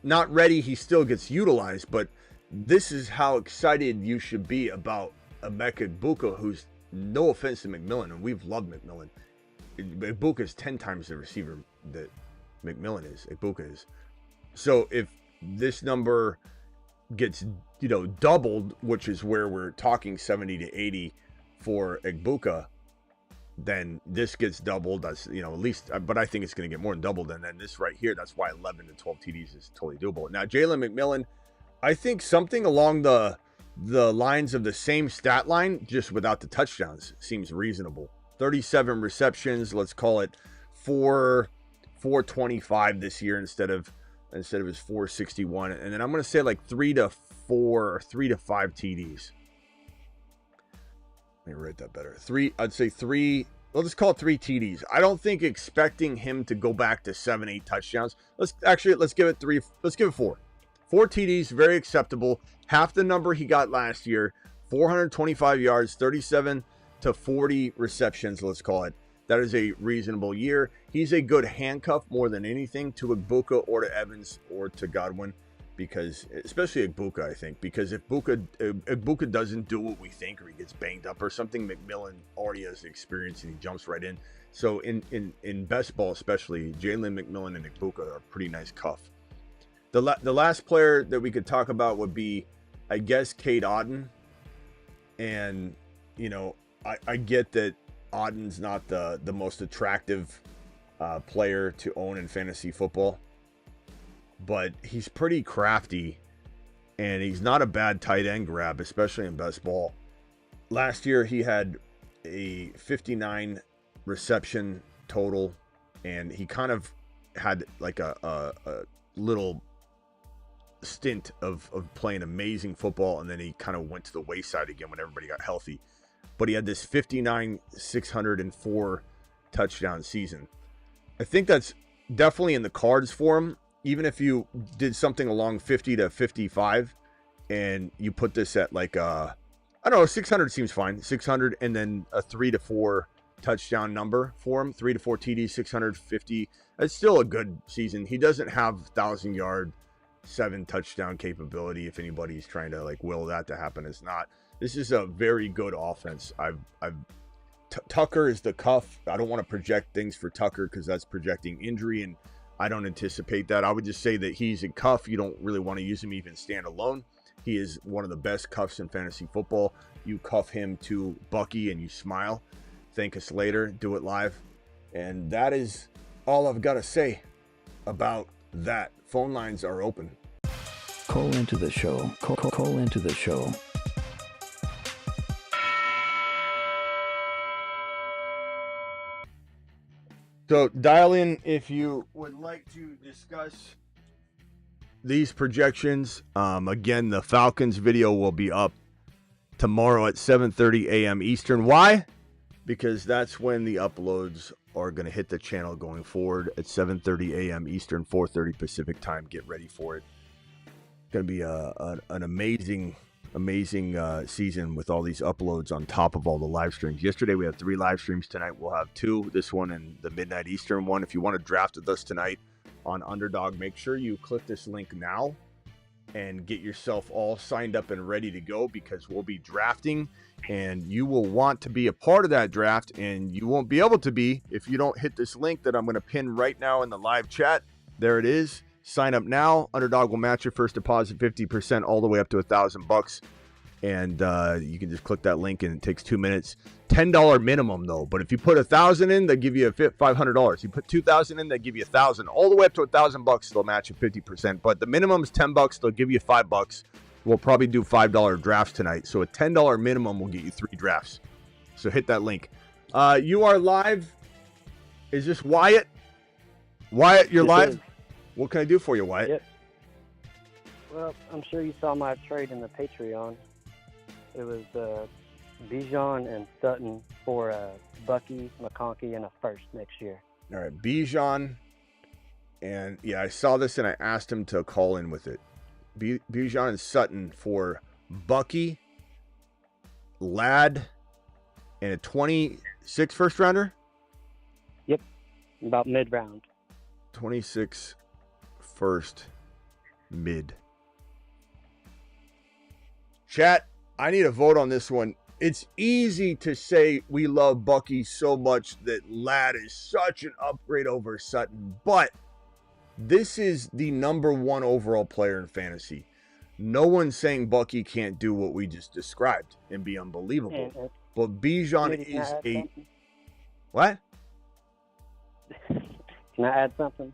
not ready, he still gets utilized. But this is how excited you should be about Emecha Egbuka, who's, no offense to McMillan, and we've loved McMillan. Egbuka is 10 times the receiver that Egbuka is. So if this number gets doubled, which is where we're talking 70 to 80 for Egbuka, then this gets doubled. That's at least, but I think it's going to get more than doubled. And then this right here, that's why 11 to 12 TDs is totally doable. Now Jalen McMillan, I think something along the lines of the same stat line, just without the touchdowns, seems reasonable. 37 receptions, let's call it 425 this year instead of his 461, and then I'm going to say like 3 to 4 or 3 to 5 TDs. Let me write that better. I'd say 3. Let's just call it 3 TDs. I don't think expecting him to go back to 7-8 touchdowns. Let's give it 3. Let's give it 4. 4 TDs, very acceptable. Half the number he got last year. 425 yards, 37 to 40 receptions, let's call it. That is a reasonable year. He's a good handcuff more than anything to Egbuka or to Evans or to Godwin, because especially Egbuka, I think, because if Egbuka doesn't do what we think, or he gets banged up or something, McMillan already has the experience and he jumps right in. So in best ball especially, Jalen McMillan and Egbuka are a pretty nice cuff. The last player that we could talk about would be, I guess, Cade Otton. And, you know, I get that Otton's not the most attractive player to own in fantasy football, but he's pretty crafty, and he's not a bad tight end grab, especially in best ball. Last year, he had a 59 reception total, and he kind of had like a little stint of playing amazing football, and then he kind of went to the wayside again when everybody got healthy. But he had this 604 touchdown season. I think that's definitely in the cards for him. Even if you did something along 50 to 55 and you put this at like I don't know, 600 seems fine. 600 and then a 3 to 4 touchdown number for him. 3 to 4 TDs, 650. That's still a good season. He doesn't have 1,000-yard, 7 touchdown capability. If anybody's trying to like will that to happen, it's not. This is a very good offense. Tucker is the cuff. I don't want to project things for Tucker because that's projecting injury, and I don't anticipate that. I would just say that he's a cuff. You don't really want to use him even stand alone. He is one of the best cuffs in fantasy football. You cuff him to Bucky and you smile. Thank us later. Do it live. And that is all I've got to say about that. Phone lines are open. Call into the show. Call into the show. So dial in if you would like to discuss these projections. Again, the Falcons video will be up tomorrow at 7:30 a.m. Eastern. Why? Because that's when the uploads are going to hit the channel going forward at 7:30 a.m. Eastern, 4:30 Pacific time. Get ready for it. It's going to be an amazing season with all these uploads on top of all the live streams. Yesterday we had 3 live streams. Tonight we'll have 2, this one and the midnight Eastern one. If you want to draft with us tonight on Underdog, make sure you click this link now and get yourself all signed up and ready to go, because we'll be drafting and you will want to be a part of that draft, and you won't be able to be if you don't hit this link that I'm going to pin right now in the live chat. There it is. Sign up now. Underdog will match your first deposit 50% all the way up to $1,000. And you can just click that link, and it takes 2 minutes. $10 minimum though. But if you put $1,000 in, they give you $500. You put $2,000 in, they give you $1,000. All the way up to $1,000, they'll match you 50%. But the minimum is $10. They'll give you $5. We'll probably do $5 drafts tonight. So a $10 minimum will get you 3 drafts. So hit that link. You are live. Is this Wyatt? Wyatt, you're live. What can I do for you, Wyatt? Yep. Well, I'm sure you saw my trade in the Patreon. It was Bijan and Sutton for Bucky, McConkey, and a first next year. All right, Bijan. And, yeah, I saw this, and I asked him to call in with it. Bijan and Sutton for Bucky, Ladd, and a 26 first rounder? Yep, about mid-round. 26 first mid. Chat, I need a vote on this one. It's easy to say we love Bucky so much that Ladd is such an upgrade over Sutton, but this is the number 1 overall player in fantasy. No one's saying Bucky can't do what we just described and be unbelievable. But Bijan is a... Something? What? Can I add something?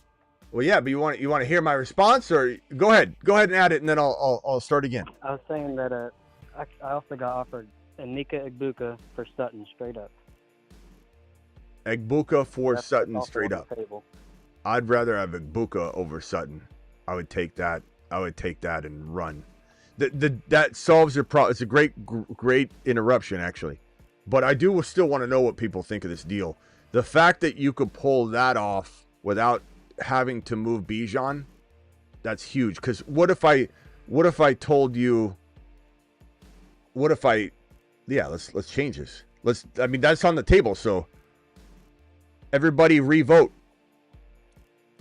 Well, yeah, but you want to hear my response, or go ahead and add it, and then I'll start again. I was saying that I also got offered Emecha Egbuka for Sutton straight up. Egbuka for That's Sutton also straight on up. the table. I'd rather have Egbuka over Sutton. I would take that. I would take that and run. That solves your problem. It's a great interruption, actually. But I do still want to know what people think of this deal. The fact that you could pull that off without having to move Bijan, that's huge. Because what if I told you? What if I? Yeah, let's change this. That's on the table. So everybody revote.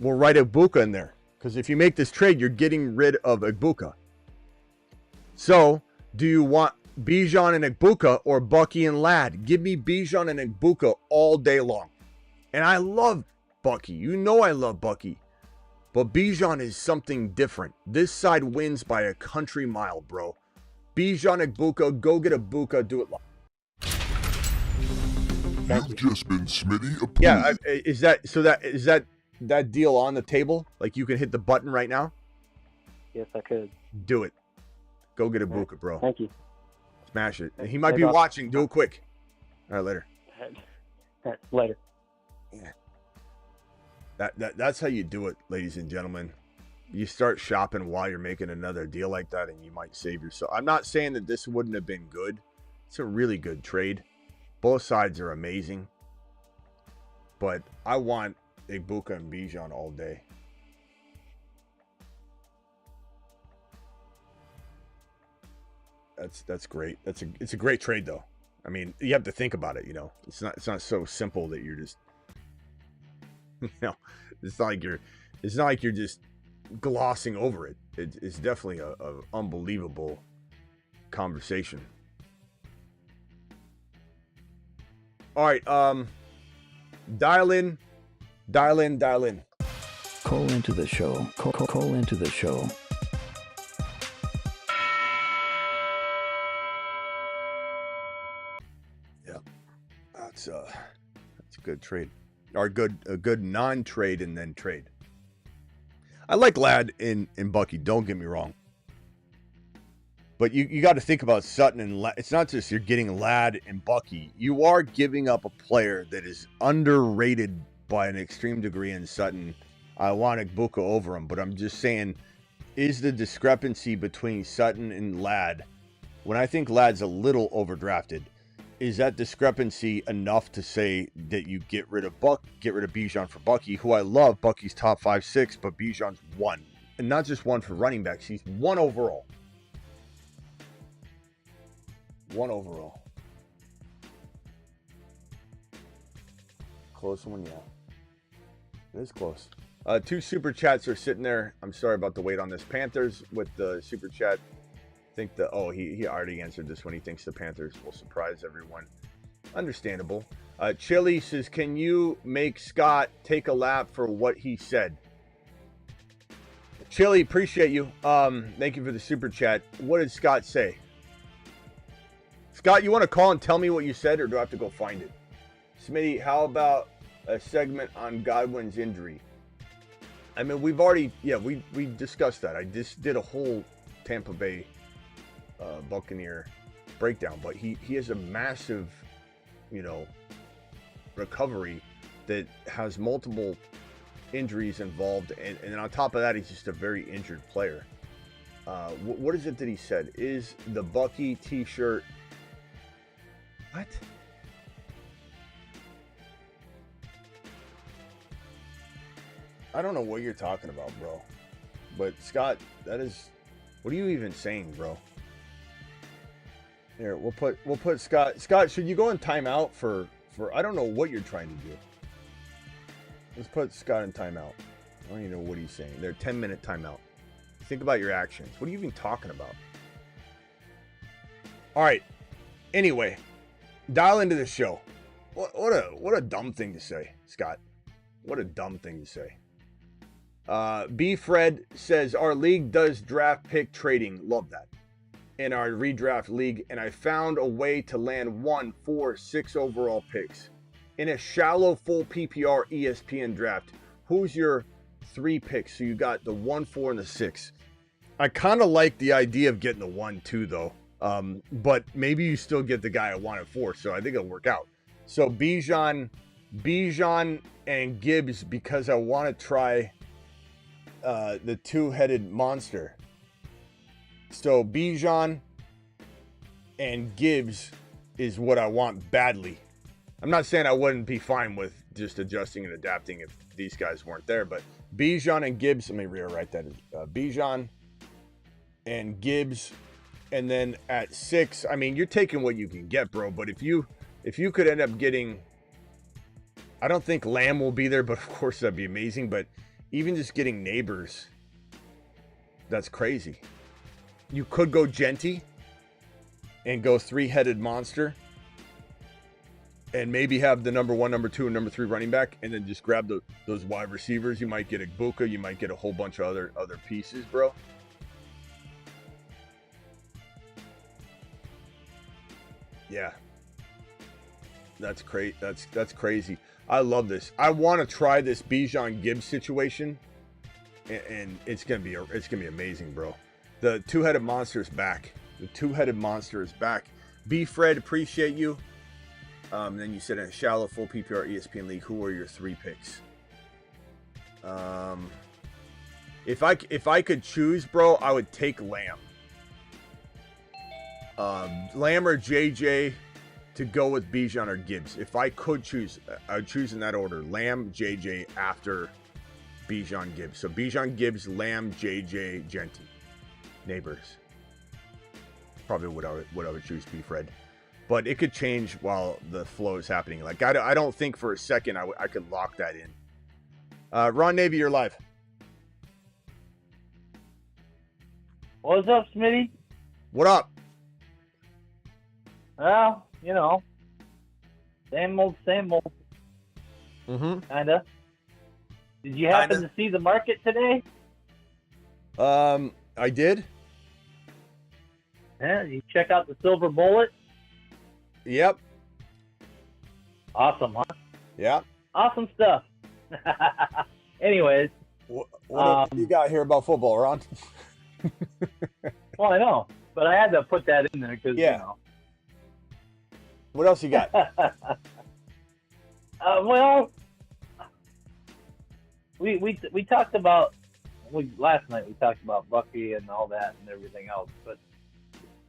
We'll write Egbuka in there. Because if you make this trade, you're getting rid of Egbuka. So, do you want Bijan and Egbuka or Bucky and Ladd? Give me Bijan and Egbuka all day long. And I love Bucky. You know I love Bucky. But Bijan is something different. This side wins by a country mile, bro. Bijan, Egbuka, go get Egbuka, do it live. You've just been Smitty approved. Yeah, is that deal on the table? Like you can hit the button right now? Yes, I could. Do it. Go get Egbuka, bro. Thank you. Smash it. He might be watching. Do it quick. All right, later. Later. Yeah. That's how you do it, ladies and gentlemen. You start shopping while you're making another deal like that, and you might save yourself. I'm not saying that this wouldn't have been good. It's a really good trade. Both sides are amazing. But I want Egbuka and Bijan all day. That's great. It's a great trade though. I mean, you have to think about it, you know. It's not so simple that you're just it's not like you're just glossing over it. It's definitely a unbelievable conversation. All right, dial in. Call into the show. Call into the show. Yeah, that's a good trade, or a good non-trade and then trade. I like Ladd in Bucky. Don't get me wrong, but you got to think about Sutton and Ladd. It's not just you're getting Ladd and Bucky. You are giving up a player that is underrated by an extreme degree in Sutton. I want Egbuka over him, but I'm just saying, is the discrepancy between Sutton and Ladd, when I think Ladd's a little overdrafted, is that discrepancy enough to say that you get rid of Bijan for Bucky, who I love? Bucky's top 5-6, but Bijan's 1. And not just 1 for running backs, he's 1 overall. 1 overall. Close one, yeah. It is close. 2 super chats are sitting there. I'm sorry about the wait on this. Panthers with the super chat. Think he already answered this one. He thinks the Panthers will surprise everyone. Understandable. Chili says, can you make Scott take a lap for what he said? Chili, appreciate you. Thank you for the super chat. What did Scott say? Scott, you want to call and tell me what you said, or do I have to go find it? Smitty, how about a segment on Godwin's injury? I mean, we've already, we discussed that. I just did a whole Tampa Bay Buccaneer breakdown, but he has a massive, recovery that has multiple injuries involved, and then on top of that, he's just a very injured player. What is it that he said? Is the Bucky t-shirt... What? I don't know what you're talking about, bro. But Scott, that is... What are you even saying, bro? Here, we'll put Scott. Scott, should you go in timeout for I don't know what you're trying to do. Let's put Scott in timeout. I don't even know what he's saying. They're 10-minute timeout. Think about your actions. What are you even talking about? All right. Anyway, dial into the show. What a dumb thing to say, Scott. What a dumb thing to say. B. Fred says, our league does draft pick trading. Love that. In our redraft league, and I found a way to land 1, 4, 6 overall picks. In a shallow full PPR ESPN draft, who's your 3 picks? So you got the 1, 4, and the 6. I kind of like the idea of getting the 1, 2, though. But maybe you still get the guy I want at 4, so I think it'll work out. So Bijan and Gibbs, because I want to try the 2-headed monster. So Bijan and Gibbs is what I want badly. I'm not saying I wouldn't be fine with just adjusting and adapting if these guys weren't there, but Bijan and Gibbs, let me rewrite that. Bijan and Gibbs, and then at 6, I mean, you're taking what you can get, bro. But if you if you could end up getting, I don't think Lamb will be there, but of course that'd be amazing. But even just getting Neighbors, that's crazy. You could go Genty and go three-headed monster and maybe have the number 1, number 2, and number 3 running back, and then just grab those wide receivers. You might get Egbuka. You might get a whole bunch of other pieces, bro. Yeah. That's great. That's crazy. I love this. I want to try this Bijan Gibbs situation, and it's gonna be amazing, bro. The two-headed monster is back. The two-headed monster is back. B. Fred, appreciate you. Then you said in a shallow full PPR ESPN league, who are your 3 picks? If I could choose, bro, I would take Lamb. Lamb or JJ to go with Bijan or Gibbs. If I could choose, I would choose in that order. Lamb, JJ after Bijan Gibbs. So Bijan Gibbs, Lamb, JJ, Genty. Neighbors. Probably what I would choose, B. Fred. But it could change while the flow is happening. Like, I don't think for a second I could lock that in. Ron Navy, you're live. What's up, Smitty? What up? Well, you know, same old. Mm-hmm. Kinda. Did you happen to see the market today? I did. Yeah, you check out the silver bullet? Yep. Awesome, huh? Yeah. Awesome stuff. Anyways. What you got here about football, Ron? Well, I know, but I had to put that in there because, you know. What else you got? Well, we talked about last night. We talked about Bucky and all that and everything else, but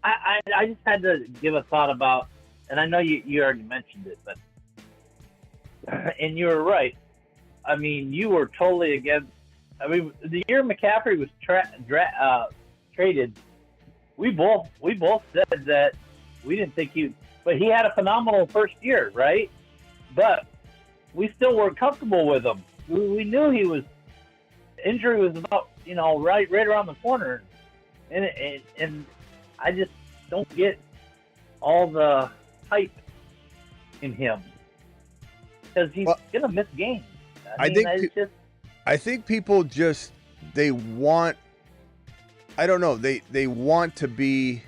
I just had to give a thought about, and I know you already mentioned it, but and you were right. I mean, you were totally against. I mean, the year McCaffrey was traded, we both said that we didn't think but he had a phenomenal first year, right? But we still weren't comfortable with him. We knew injury was about, right around the corner, and I just don't get all the hype in him because he's gonna miss games. I think people just they want. I don't know. They want to be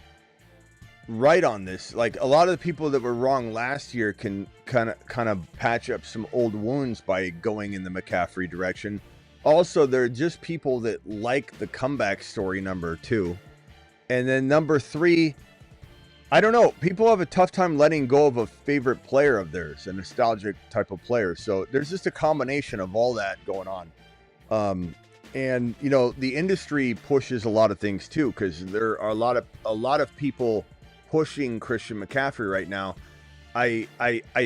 right on this. Like a lot of the people that were wrong last year can kind of patch up some old wounds by going in the McCaffrey direction. Also, there are just people that like the comeback story, number 2. And then number 3, I don't know. People have a tough time letting go of a favorite player of theirs, a nostalgic type of player. So there's just a combination of all that going on. And the industry pushes a lot of things too, because there are a lot of people pushing Christian McCaffrey right now. I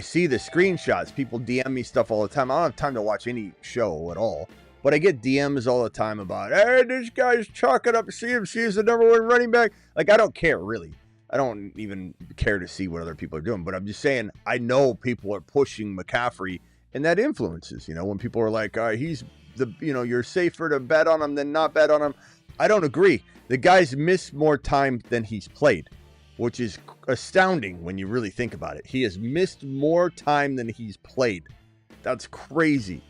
see the screenshots. People DM me stuff all the time. I don't have time to watch any show at all, but I get DMs all the time about, hey, this guy's chalking up CMC as the number 1 running back. Like, I don't care, really. I don't even care to see what other people are doing, but I'm just saying, I know people are pushing McCaffrey, and that influences, when people are like, he's you're safer to bet on him than not bet on him. I don't agree. The guy's missed more time than he's played, which is astounding when you really think about it. He has missed more time than he's played. That's crazy.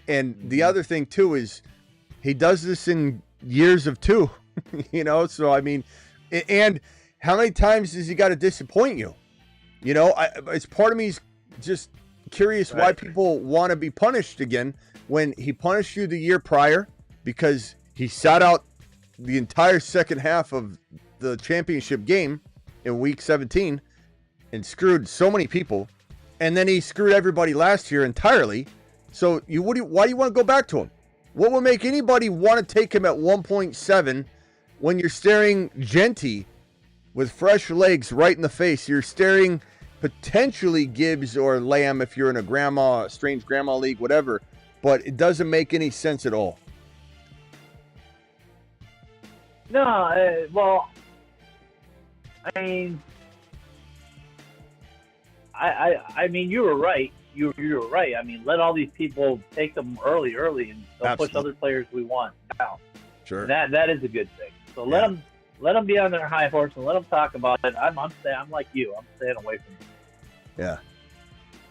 And the other thing too is he does this in years of 2, so I mean, and how many times has he got to disappoint you? It's part of me's just curious why people want to be punished again when he punished you the year prior because he sat out the entire second half of the championship game in week 17 and screwed so many people, and then he screwed everybody last year entirely. So why do you want to go back to him? What would make anybody want to take him at 1.7 when you're staring Genty with fresh legs right in the face? You're staring potentially Gibbs or Lamb if you're in a strange grandma league, whatever, but it doesn't make any sense at all. No, well, I mean, I mean, you were right. You were right. I mean, let all these people take them early, and they'll push other players we want down. Sure. That is a good thing. So let them be on their high horse and let them talk about it. I'm like you. I'm staying away from it. Yeah.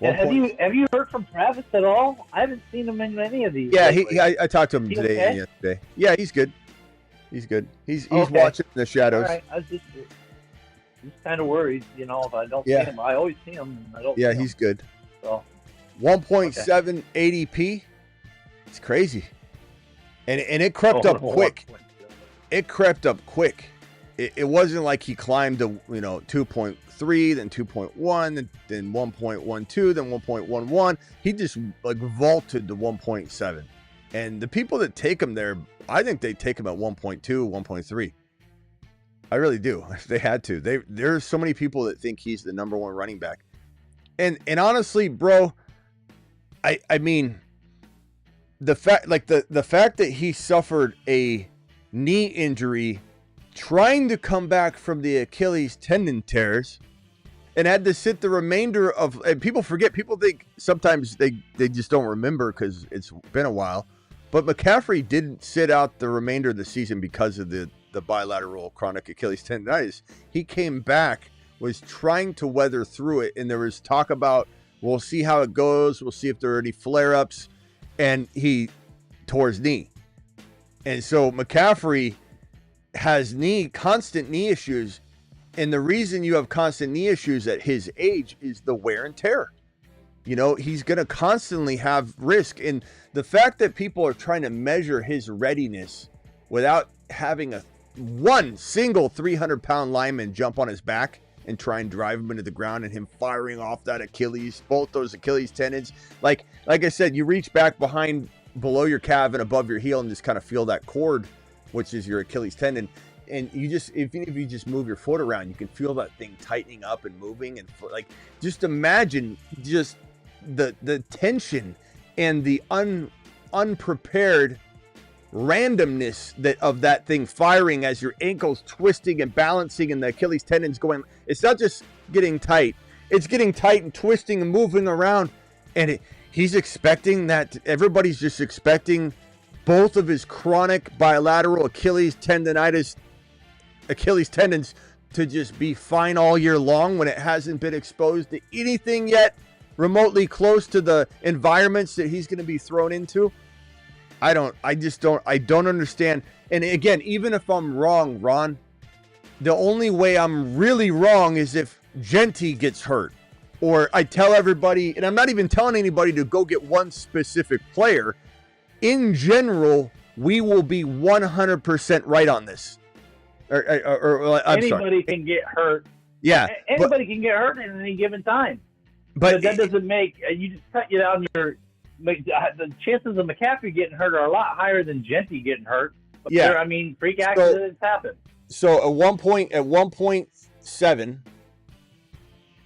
Have you heard from Travis at all? I haven't seen him in any of these. Yeah, I talked to him today and yesterday. Yeah, he's good. He's watching the shadows. All right. I was just kind of worried, if I don't see him. I always see him. And I don't. Yeah, see he's him. good. So 1.7 ADP. It's crazy, and it crept up quick. It crept up quick. It wasn't like he climbed to 2.3, then 2.1, then 1.12, then 1.11. He just vaulted to 1.7. And the people that take him there, I think they take him at 1.2, 1.3. I really do. If they had to. There's so many people that think he's the number one running back. And honestly, bro, I mean, the fact that he suffered a knee injury trying to come back from the Achilles tendon tears and had to sit the remainder of, and people forget, people think sometimes they just don't remember because it's been a while, but McCaffrey didn't sit out the remainder of the season because of the bilateral chronic Achilles tendonitis. He came back, was trying to weather through it, and there was talk about, we'll see how it goes, we'll see if there are any flare-ups, and he tore his knee. And so McCaffrey has constant knee issues. And the reason you have constant knee issues at his age is the wear and tear. He's going to constantly have risk. And the fact that people are trying to measure his readiness without having one single 300-pound lineman jump on his back and try and drive him into the ground and him firing off that Achilles, both those Achilles tendons. Like I said, you reach back below your calf and above your heel and just kind of feel that cord, which is your Achilles tendon. And even if you just move your foot around, you can feel that thing tightening up and moving. And just imagine just the tension and the unprepared randomness of that thing firing as your ankle's twisting and balancing and the Achilles tendons going. It's not just getting tight. It's getting tight and twisting and moving around. And he's expecting that. Everybody's just expecting both of his chronic bilateral Achilles tendons to just be fine all year long when it hasn't been exposed to anything yet remotely close to the environments that he's going to be thrown into. I don't understand. And again, even if I'm wrong, Ron, the only way I'm really wrong is if Genty gets hurt, or I tell everybody, and I'm not even telling anybody to go get one specific player. In general, we will be 100% right on this. Anybody can get hurt. Yeah. Anybody can get hurt at any given time. But that doesn't make you just cut you down the chances of McCaffrey getting hurt are a lot higher than Genty getting hurt. But yeah. Freak accidents happen. So at 1.7.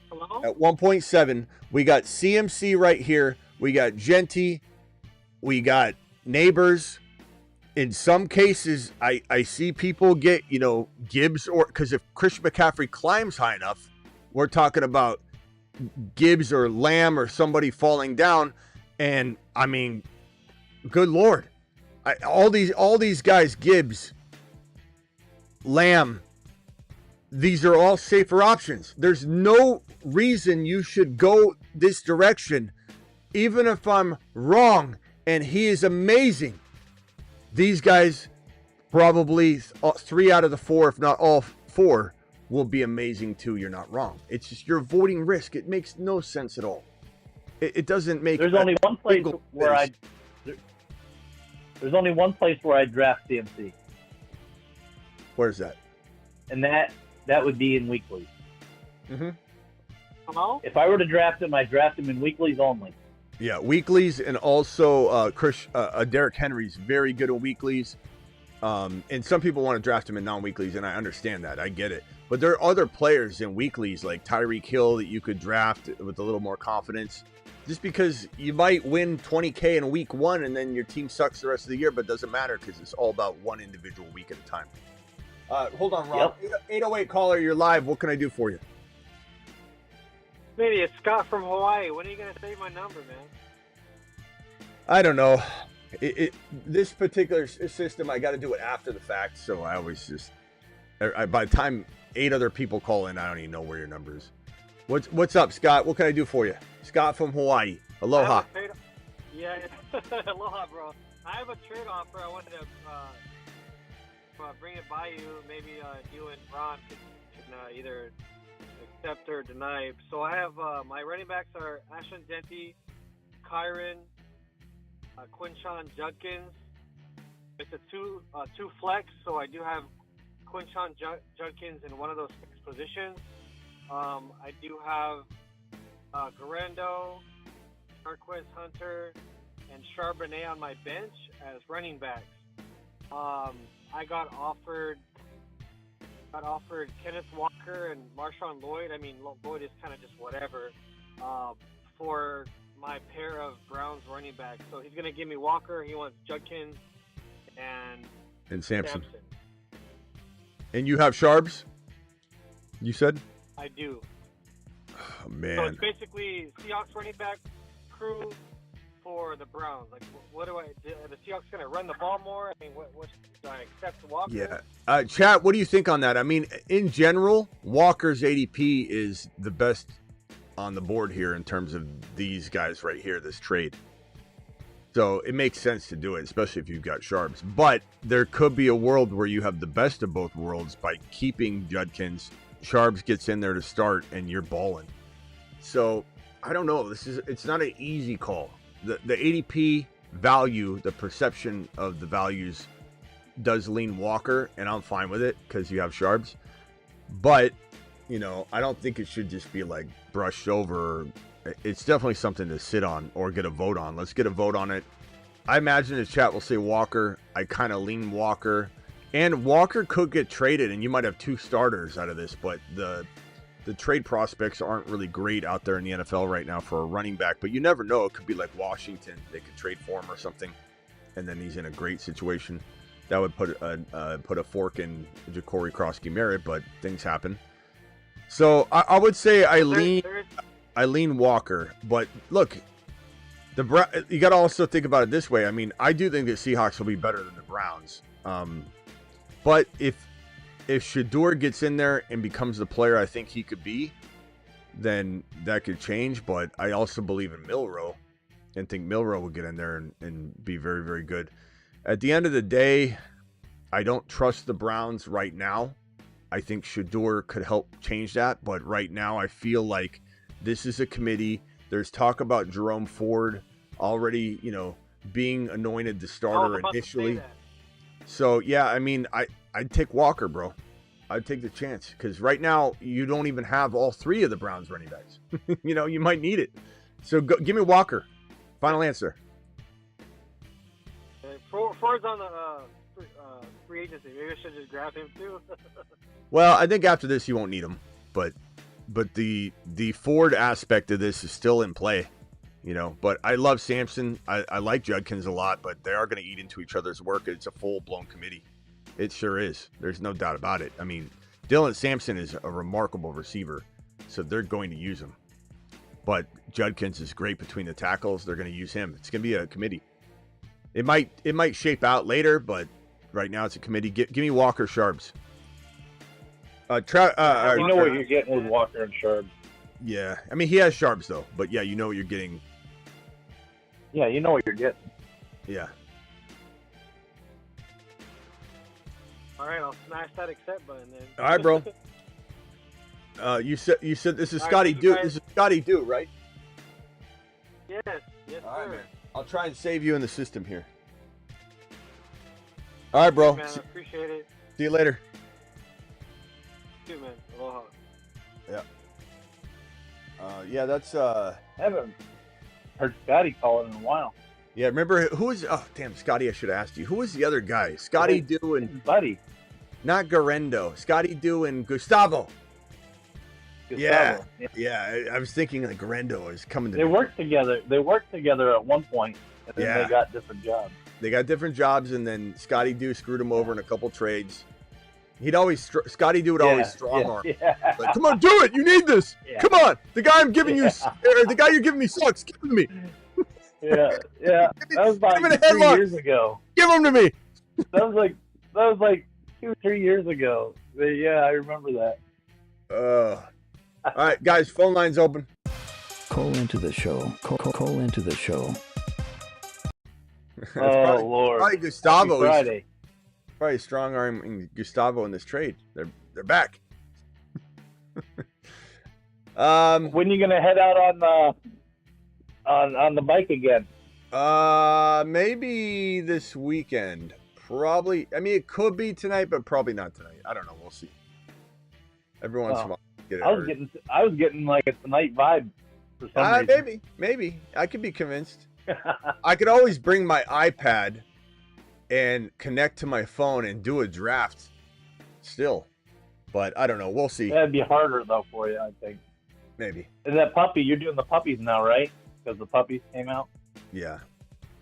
Hello? At 1.7, we got CMC right here. We got Genty. We got Neighbors. In some cases, I see people get, Gibbs, or because if Christian McCaffrey climbs high enough, we're talking about Gibbs or Lamb or somebody falling down. And I mean, good Lord, all these guys, Gibbs, Lamb, these are all safer options. There's no reason you should go this direction, even if I'm wrong. And he is amazing. These guys, probably 3 out of the 4, if not all 4, will be amazing too. You're not wrong. It's just you're avoiding risk. It makes no sense at all. It doesn't make. There's only one place where There's only one place where I draft CMC. Where's that? And that would be in weeklies. Mm-hmm. Hello? If I were to draft him, I'd draft him in weeklies only. Yeah, weeklies, and also Derrick Henry's very good at weeklies. And some people want to draft him in non-weeklies, and I understand that. I get it. But there are other players in weeklies like Tyreek Hill that you could draft with a little more confidence. Just because you might win $20K in week 1 and then your team sucks the rest of the year, but it doesn't matter because it's all about one individual week at a time. Hold on, Rob. Yep. 808 caller, you're live. What can I do for you? Smitty, it's Scott from Hawaii. When are you gonna save my number, man? I don't know. This particular system, I got to do it after the fact, so I always just. By the time 8 other people call in, I don't even know where your number is. What's up, Scott? What can I do for you? Scott from Hawaii. Aloha. Yeah, aloha, bro. I have a trade offer. I wanted to bring it by you. Maybe you and Ron can either accept or deny. So I have my running backs are Ashton Denty, Kyron, Quinshon Judkins. It's a two flex, so I do have Quinshon Judkins in one of those 6 positions. I do have Garando, Marquez Hunter, and Charbonnet on my bench as running backs. I got offered Kenneth Walker and Marshawn Lloyd. I mean, Lloyd is kind of just whatever for my pair of Browns running backs. So he's going to give me Walker. He wants Judkins and Sampson. And you have Sharps? You said? I do. Oh, man. So it's basically Seahawks running back crew for the Browns. Like, what do are the Seahawks going to run the ball more? I mean, what do I accept Walker? Yeah. Chat, what do you think on that? I mean, in general, Walker's ADP is the best on the board here in terms of these guys right here, this trade. So it makes sense to do it, especially if you've got Sharps. But there could be a world where you have the best of both worlds by keeping Judkins. Sharps gets in there to start, and you're balling. So I don't know. It's not an easy call. The ADP value, the perception of the values, does lean Walker, and I'm fine with it because you have Sharps. But I don't think it should just be like brushed over. It's definitely something to sit on or get a vote on. Let's get a vote on it. I imagine the chat will say Walker. I kind of lean Walker. And Walker could get traded, and you might have 2 starters out of this, but the trade prospects aren't really great out there in the NFL right now for a running back. But you never know. It could be like Washington. They could trade for him or something, and then he's in a great situation. That would put a fork in Ja'Cory Krosky-Merritt, but things happen. So I would say I lean Walker, but look, you got to also think about it this way. I mean, I do think the Seahawks will be better than the Browns. But if Shedeur gets in there and becomes the player I think he could be, then that could change. But I also believe in Milroe and think Milroe will get in there and be very, very good. At the end of the day, I don't trust the Browns right now. I think Shedeur could help change that. But right now, I feel like this is a committee. There's talk about Jerome Ford already, being anointed the starter initially. So, yeah, I mean, I'd take Walker, bro. I'd take the chance. Because right now, you don't even have all 3 of the Browns running backs. You might need it. So, give me Walker. Final answer. Ford's on the free agency. Maybe I should just grab him, too. Well, I think after this, you won't need him. But the Ford aspect of this is still in play. But I love Sampson. I like Judkins a lot, but they are going to eat into each other's work. It's a full-blown committee. It sure is. There's no doubt about it. I mean, Dylan Sampson is a remarkable receiver, so they're going to use him. But Judkins is great between the tackles. They're going to use him. It's going to be a committee. It might shape out later, but right now it's a committee. Give me Walker Sharps. You know what you're getting with Walker and Sharps. Yeah, I mean he has Sharps though, but yeah, you know what you're getting. Yeah, you know what you're getting. Yeah. All right, I'll smash that accept button then. All right, bro. You said this is Scotty Do. This is Scotty Do, right? Yes, All sir. right, man. I'll try and save you in the system here. All right, bro. Hey, man, I appreciate it. See you later. Too, man. Aloha. Yeah. Yeah, that's I haven't heard Scotty call it in a while. Yeah, remember who was? Oh, damn, Scotty! I should have asked you. Who was the other guy? Scotty Do and Buddy. Not Garendo. Scotty Do and Gustavo. Yeah. I was thinking like Garendo is coming to. They worked together. They worked together at one point, and then they got different jobs. They got different jobs, and then Scotty Do screwed him over in a couple trades. Scotty D would always strong arm. Yeah. Like, come on, do it. You need this. Yeah. Come on. The guy I'm giving you, the guy you're giving me sucks. Give him to me. Yeah. That was about Give him a 3 headlock. years ago. Give him to me. That was like 2 or 3 years ago. But yeah, I remember that. All right, guys, phone line's open. Call into the show. Call into the show. Lord. Probably Gustavo. Happy Friday. Probably strong arm Gustavo in this trade. They're back. When you gonna head out on the bike again? Maybe this weekend. Probably. I mean, it could be tonight, but probably not tonight. I don't know. We'll see. Every once in a while, get it I was getting like a tonight vibe for some reason. Maybe. I could be convinced. I could always bring my iPad and connect to my phone and do a draft still. But I don't know. We'll see. That'd be harder, though, for you, I think. Maybe. And that puppy, you're doing the puppies now, right? Because the puppies came out? Yeah.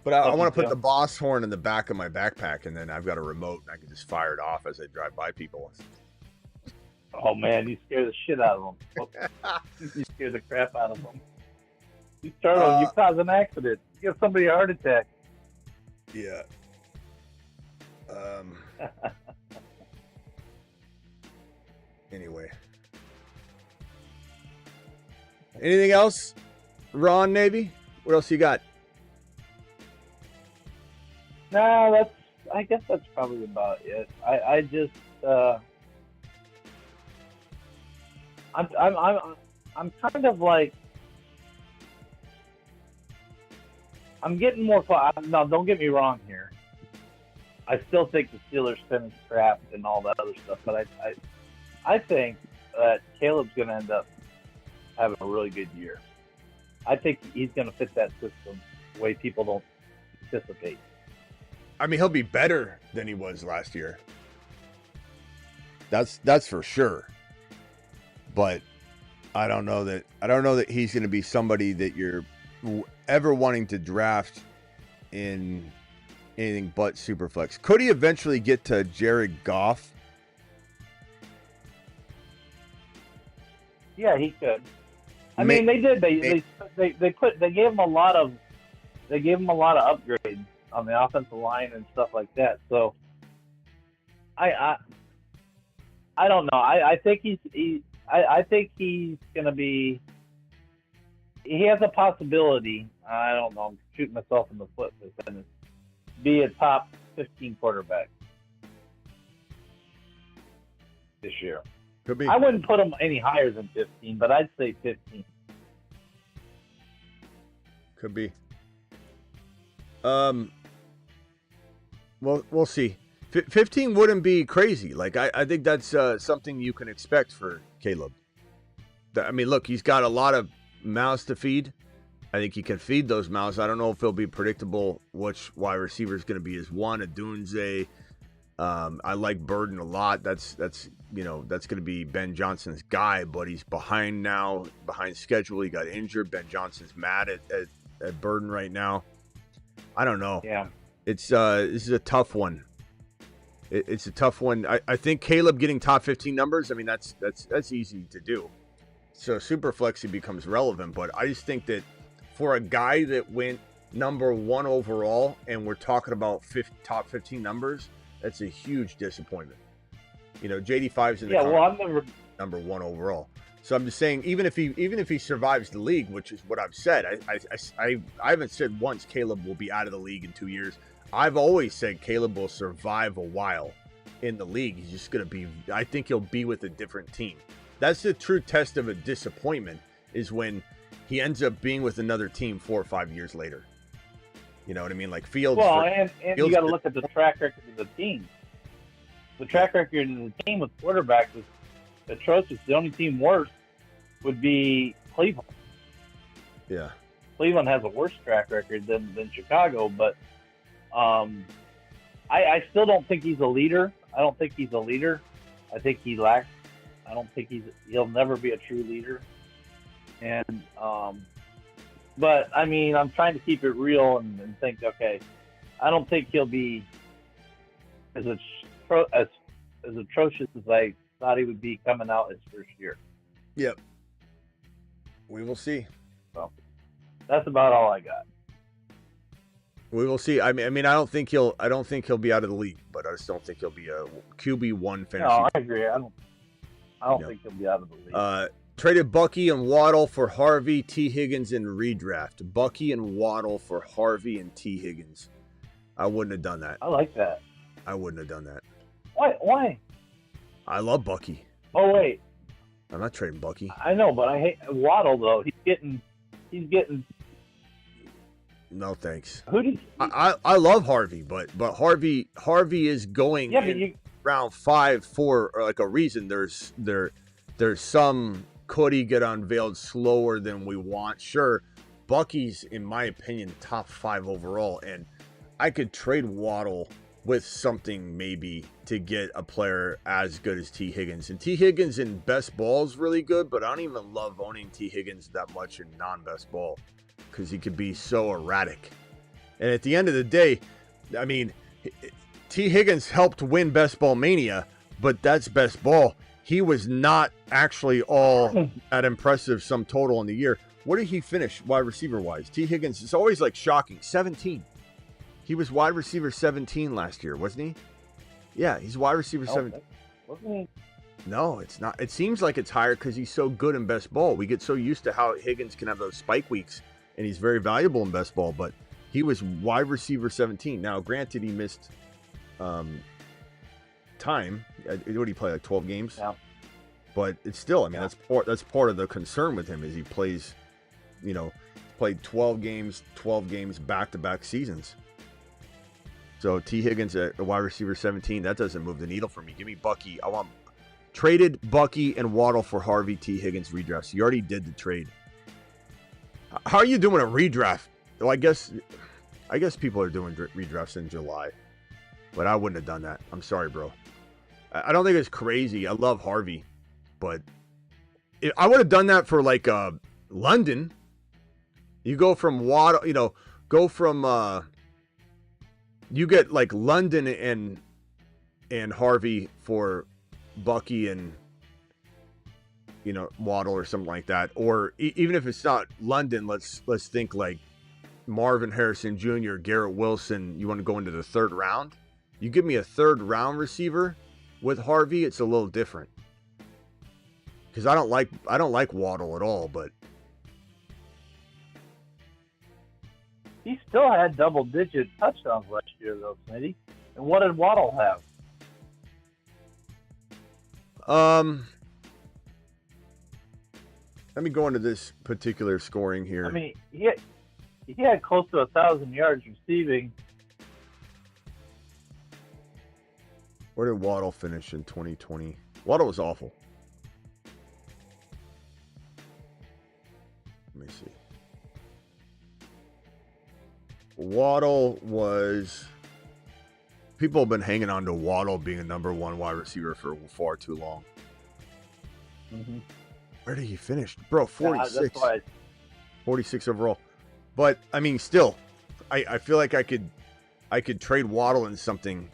But I want to put the boss horn in the back of my backpack, and then I've got a remote, and I can just fire it off as I drive by people. Oh, man, you scare the shit out of them. You scare the crap out of them. You startle, you cause an accident. You give somebody a heart attack. Yeah. Anyway. Anything else? Ron, Navy? What else you got? No, I guess that's probably about it. I just I'm kind of like I'm getting more. No, don't get me wrong here. I still think the Steelers finish crap and all that other stuff, but I think that Caleb's going to end up having a really good year. I think he's going to fit that system the way people don't anticipate. I mean, he'll be better than he was last year. That's for sure. But I don't know that he's going to be somebody that you're ever wanting to draft in anything but Superflex. Could he eventually get to Jared Goff? Yeah, he could. I mean, they did. They gave him a lot of upgrades on the offensive line and stuff like that. So I don't know. I think I think he's going to be. He has a possibility. I don't know. I'm shooting myself in the foot with this. Be a top 15 quarterback this year. Could be. I wouldn't put him any higher than 15, but I'd say 15. Could be. Well, we'll see. 15 wouldn't be crazy. Like I think that's something you can expect for Caleb. I mean, look, he's got a lot of mouths to feed. I think he can feed those mouths. I don't know if it'll be predictable which wide receiver is going to be his one. Adunze. I like Burden a lot. That's going to be Ben Johnson's guy, but he's behind schedule. He got injured. Ben Johnson's mad at Burden right now. I don't know. Yeah. This is a tough one. It's a tough one. I think Caleb getting top 15 numbers, I mean, that's easy to do. So super flexi becomes relevant, but I just think that for a guy that went number 1 overall and we're talking about top 15 numbers, that's a huge disappointment. JD5's in the I'm number 1 overall. So I'm just saying, even if he survives the league, which is what I've said, I haven't said once Caleb will be out of the league in 2 years. I've always said Caleb will survive a while in the league. He's just going to be, I think he'll be with a different team. That's the true test of a disappointment, is when he ends up being with another team 4 or 5 years later. You know what I mean? Like Fields. Well, and you got to look at the track record of the team. The track record of the team with quarterbacks is atrocious. The only team worse would be Cleveland. Yeah. Cleveland has a worse track record than Chicago, but I still don't think he's a leader. I don't think he's a leader. I think he lacks. I don't think he'll never be a true leader. And but I mean, I'm trying to keep it real and think, okay, I don't think he'll be as as atrocious as I thought he would be coming out his first year. Yep. We will see. So that's about all I got. We will see. I mean, I don't think he'll be out of the league, but I just don't think he'll be a QB1 fantasy. No, I agree. I don't think he'll be out of the league. Traded Bucky and Waddle for Harvey, T. Higgins, and redraft. Bucky and Waddle for Harvey and T. Higgins. I wouldn't have done that. I like that. I wouldn't have done that. Why? I love Bucky. Oh wait, I'm not trading Bucky. I know, but I hate Waddle though. He's getting. No thanks. Who did? I love Harvey, but Harvey is going round 5 for like a reason. There's some could he get unveiled slower than we want? Sure. Bucky's, in my opinion, top 5 overall, and I could trade Waddle with something maybe to get a player as good as T. Higgins. And T. Higgins in best ball is really good, but I don't even love owning T. Higgins that much in non-best ball because he could be so erratic. And at the end of the day, I mean, T. Higgins helped win Best Ball Mania, but that's best ball. He was not actually all that impressive sum total in the year. What did he finish wide receiver wise? T. Higgins is always like shocking. 17. He was wide receiver 17 last year, wasn't he? Yeah, he's wide receiver 17. Wasn't he? No, it's not. It seems like it's higher because he's so good in best ball. We get so used to how Higgins can have those spike weeks, and he's very valuable in best ball, but he was wide receiver 17. Now, granted, he missed time. What did he play, like 12 games? Yeah. But it's still, I mean, that's part of the concern with him is he plays, played 12 games back-to-back seasons. So T. Higgins at wide receiver 17, that doesn't move the needle for me. Give me Bucky. I want traded Bucky and Waddle for Harvey, T. Higgins redraft. So you already did the trade. How are you doing a redraft? Well, I guess people are doing redrafts in July, but I wouldn't have done that. I'm sorry, bro. I don't think it's crazy. I love Harvey, but I would have done that for like London. You go from Waddle, you get like London and Harvey for Bucky and Waddle or something like that. Or even if it's not London, let's think like Marvin Harrison Jr., Garrett Wilson. You want to go into the 3rd round? You give me a 3rd round receiver with Harvey, it's a little different. Because I don't like Waddle at all, but he still had double-digit touchdowns last year, though, Smitty. And what did Waddle have? Let me go into this particular scoring here. I mean, he had close to 1,000 yards receiving. Where did Waddle finish in 2020? Waddle was awful. Let me see. Waddle was... People have been hanging on to Waddle being a number 1 wide receiver for far too long. Mm-hmm. Where did he finish? Bro, 46. That's why 46 overall. But, I mean, still, I feel like I could trade Waddle in something...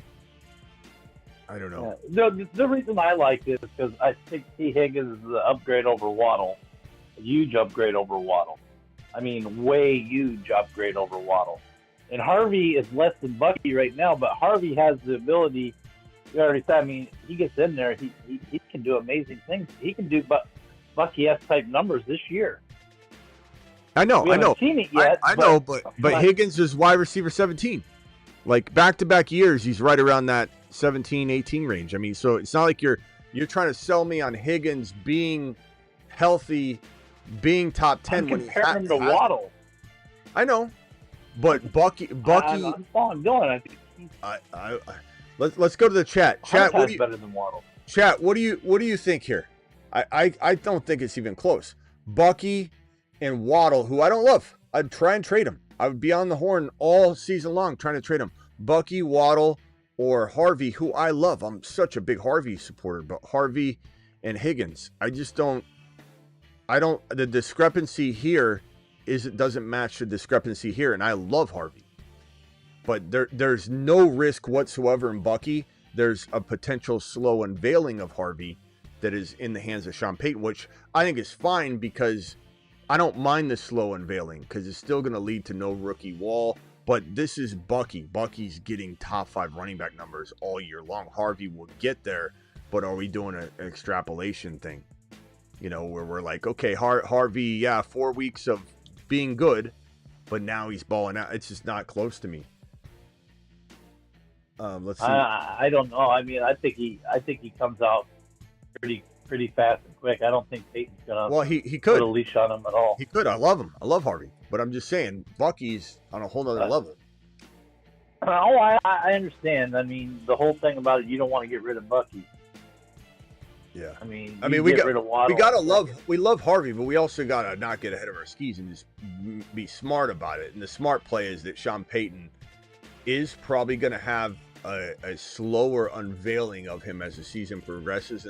I don't know. Yeah. The reason I like it is because I think T. Higgins is the upgrade over Waddle. A huge upgrade over Waddle. I mean, way huge upgrade over Waddle. And Harvey is less than Bucky right now, but Harvey has the ability, you already said, I mean, he gets in there, he can do amazing things. He can do Bucky S-type numbers this year. I know. Seen it yet, I know, but Higgins is wide receiver 17. Like, back-to-back years, he's right around that 17, 18 range. I mean, so it's not like you're trying to sell me on Higgins being healthy, being top 10 when he's comparing him to Waddle. I know, but Bucky. I'm following going. I think let's go to the chat. Chat, what do you, better than Waddle. Chat, what do you think here? I don't think it's even close. Bucky and Waddle, who I don't love. I'd try and trade him. I would be on the horn all season long trying to trade him. Bucky, Waddle, or Harvey, who I love. I'm such a big Harvey supporter, but Harvey and Higgins, the discrepancy here doesn't match the discrepancy here, and I love Harvey. But there's no risk whatsoever in Bucky there's a potential slow unveiling of Harvey that is in the hands of Sean Payton, which I think is fine because I don't mind the slow unveiling because it's still going to lead to no rookie wall. But this is Bucky. Bucky's getting top 5 running back numbers all year long. Harvey will get there, but are we doing an extrapolation thing? You know, where we're like, okay, Harvey, 4 weeks of being good, but now he's balling out. It's just not close to me. Let's see. I don't know. I mean, I think he comes out pretty fast and quick. I don't think Peyton's gonna. Well, he could put a leash on him at all. He could. I love him. I love Harvey, but I'm just saying Bucky's on a whole nother level. Oh, I understand. I mean, the whole thing about it, you don't want to get rid of Bucky. Yeah. I mean, we get rid of Waddle. We love Harvey, but we also gotta not get ahead of our skis and just be smart about it. And the smart play is that Sean Payton is probably gonna have a slower unveiling of him as the season progresses,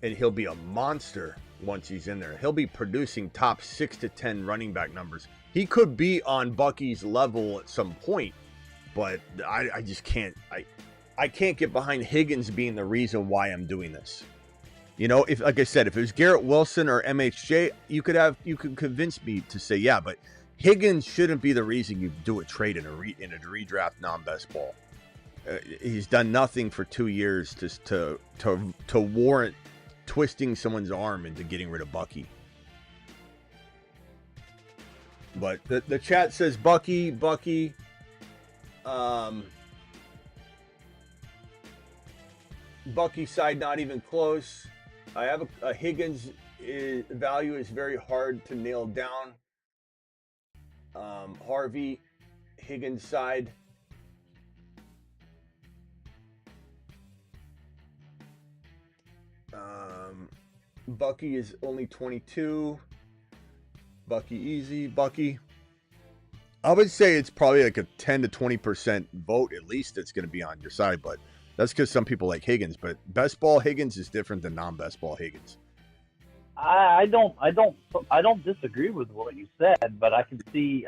and he'll be a monster once he's in there. He'll be producing top 6 to 10 running back numbers. He could be on Bucky's level at some point, but I just can't. I can't get behind Higgins being the reason why I'm doing this. You know, if, like I said, if it was Garrett Wilson or MHJ, you could convince me to say, yeah, but Higgins shouldn't be the reason you do a trade in a redraft non-best ball. He's done nothing for 2 years to warrant twisting someone's arm into getting rid of Bucky. But the chat says Bucky. Bucky side not even close. I have a Higgins value is very hard to nail down. Harvey, Higgins side. Bucky is only 22. Bucky easy. Bucky. I would say it's probably like a 10 to 20% vote at least that's going to be on your side, but that's because some people like Higgins. But best ball Higgins is different than non-best ball Higgins. I don't disagree with what you said, but I can see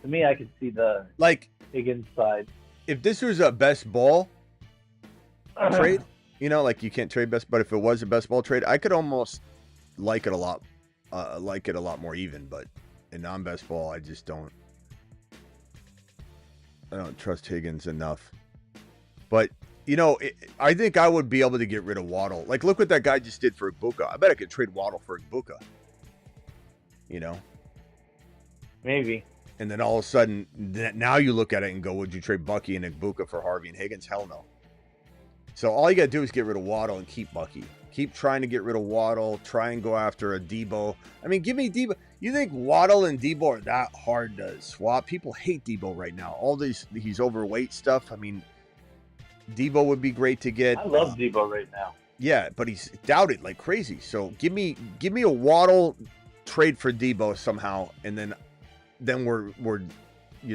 the like Higgins side. If this was a best ball trade, you know, like you can't trade best, but if it was a best ball trade, I could almost like it a lot more even. But in non-best ball, I don't trust Higgins enough. But you know, I think I would be able to get rid of Waddle. Like, look what that guy just did for Egbuka. I bet I could trade Waddle for Egbuka. You know, maybe. And then all of a sudden, now you look at it and go, would you trade Bucky and Egbuka for Harvey and Higgins? Hell no. So all you got to do is get rid of Waddle and keep Bucky. Keep trying to get rid of Waddle. Try and go after a Debo. I mean, give me Debo. You think Waddle and Debo are that hard to swap? People hate Debo right now. All he's overweight stuff. I mean, Debo would be great to get. I love Debo right now. Yeah, but he's doubted like crazy. So give me a Waddle trade for Debo somehow, and then you're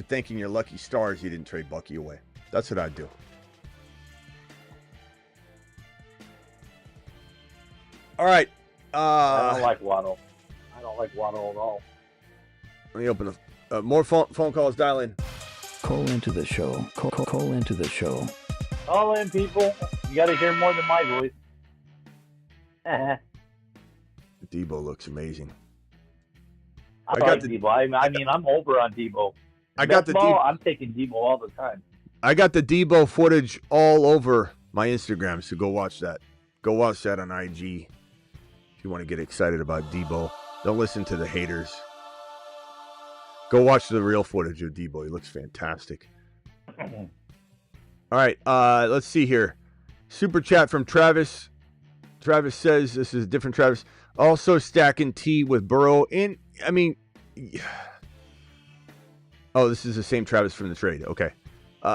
thanking your lucky stars you didn't trade Bucky away. That's what I'd do. All right. I don't like Waddle. I don't like Waddle at all. Let me open more phone calls. Dial in. Call into the show. Call into the show. Call in, people. You got to hear more than my voice. Debo looks amazing. I like Debo. I mean, I'm over on Debo. I'm taking Debo all the time. I got the Debo footage all over my Instagram, so go watch that. Go watch that on IG if you want to get excited about Debo. Don't listen to the haters. Go watch the real footage of Debo. He looks fantastic. All right, let's see here. Super chat from Travis. Travis says, this is a different Travis. Also stacking T with Burrow. This is the same Travis from the trade. Okay.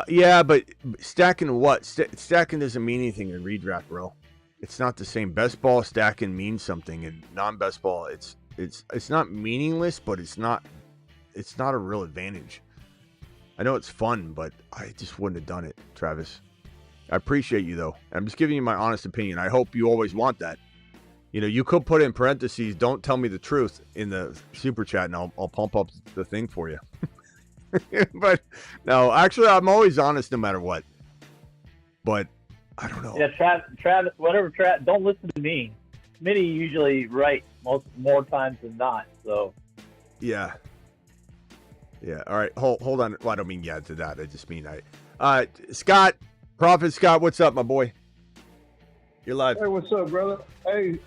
Yeah, but stacking what? Stacking doesn't mean anything in redraft, bro. It's not the same. Best ball stacking means something, and non-best ball, it's not meaningless, but it's not a real advantage. I know it's fun, but I just wouldn't have done it, Travis. I appreciate you, though. I'm just giving you my honest opinion. I hope you always want that. You know, you could put in parentheses, don't tell me the truth in the super chat, and I'll pump up the thing for you. But no, actually, I'm always honest no matter what. but I don't know. Yeah, Travis, don't listen to me. Smitty usually right more times than not. So. Yeah. Yeah. All right. Hold on. Well, I don't mean to that. I just mean Scott, Prophet Scott, what's up, my boy? You're live. Hey, what's up, brother? Hey,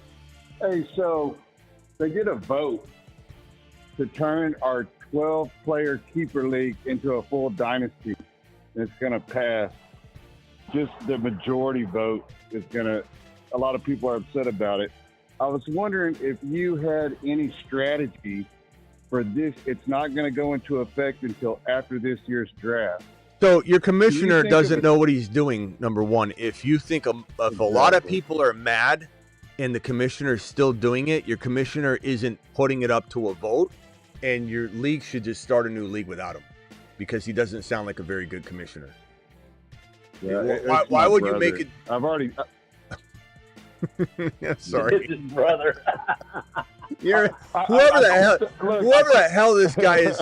so they get a vote to turn our 12-player keeper league into a full dynasty. It's going to pass. Just the majority vote is going to, a lot of people are upset about it. I was wondering if you had any strategy for this. It's not going to go into effect until after this year's draft. So your commissioner doesn't know what he's doing, number one. If you think if a lot of people are mad and the commissioner is still doing it, your commissioner isn't putting it up to a vote, and your league should just start a new league without him because he doesn't sound like a very good commissioner. Yeah, why would you make it? I've already... Sorry. His brother. Whoever the hell this guy is.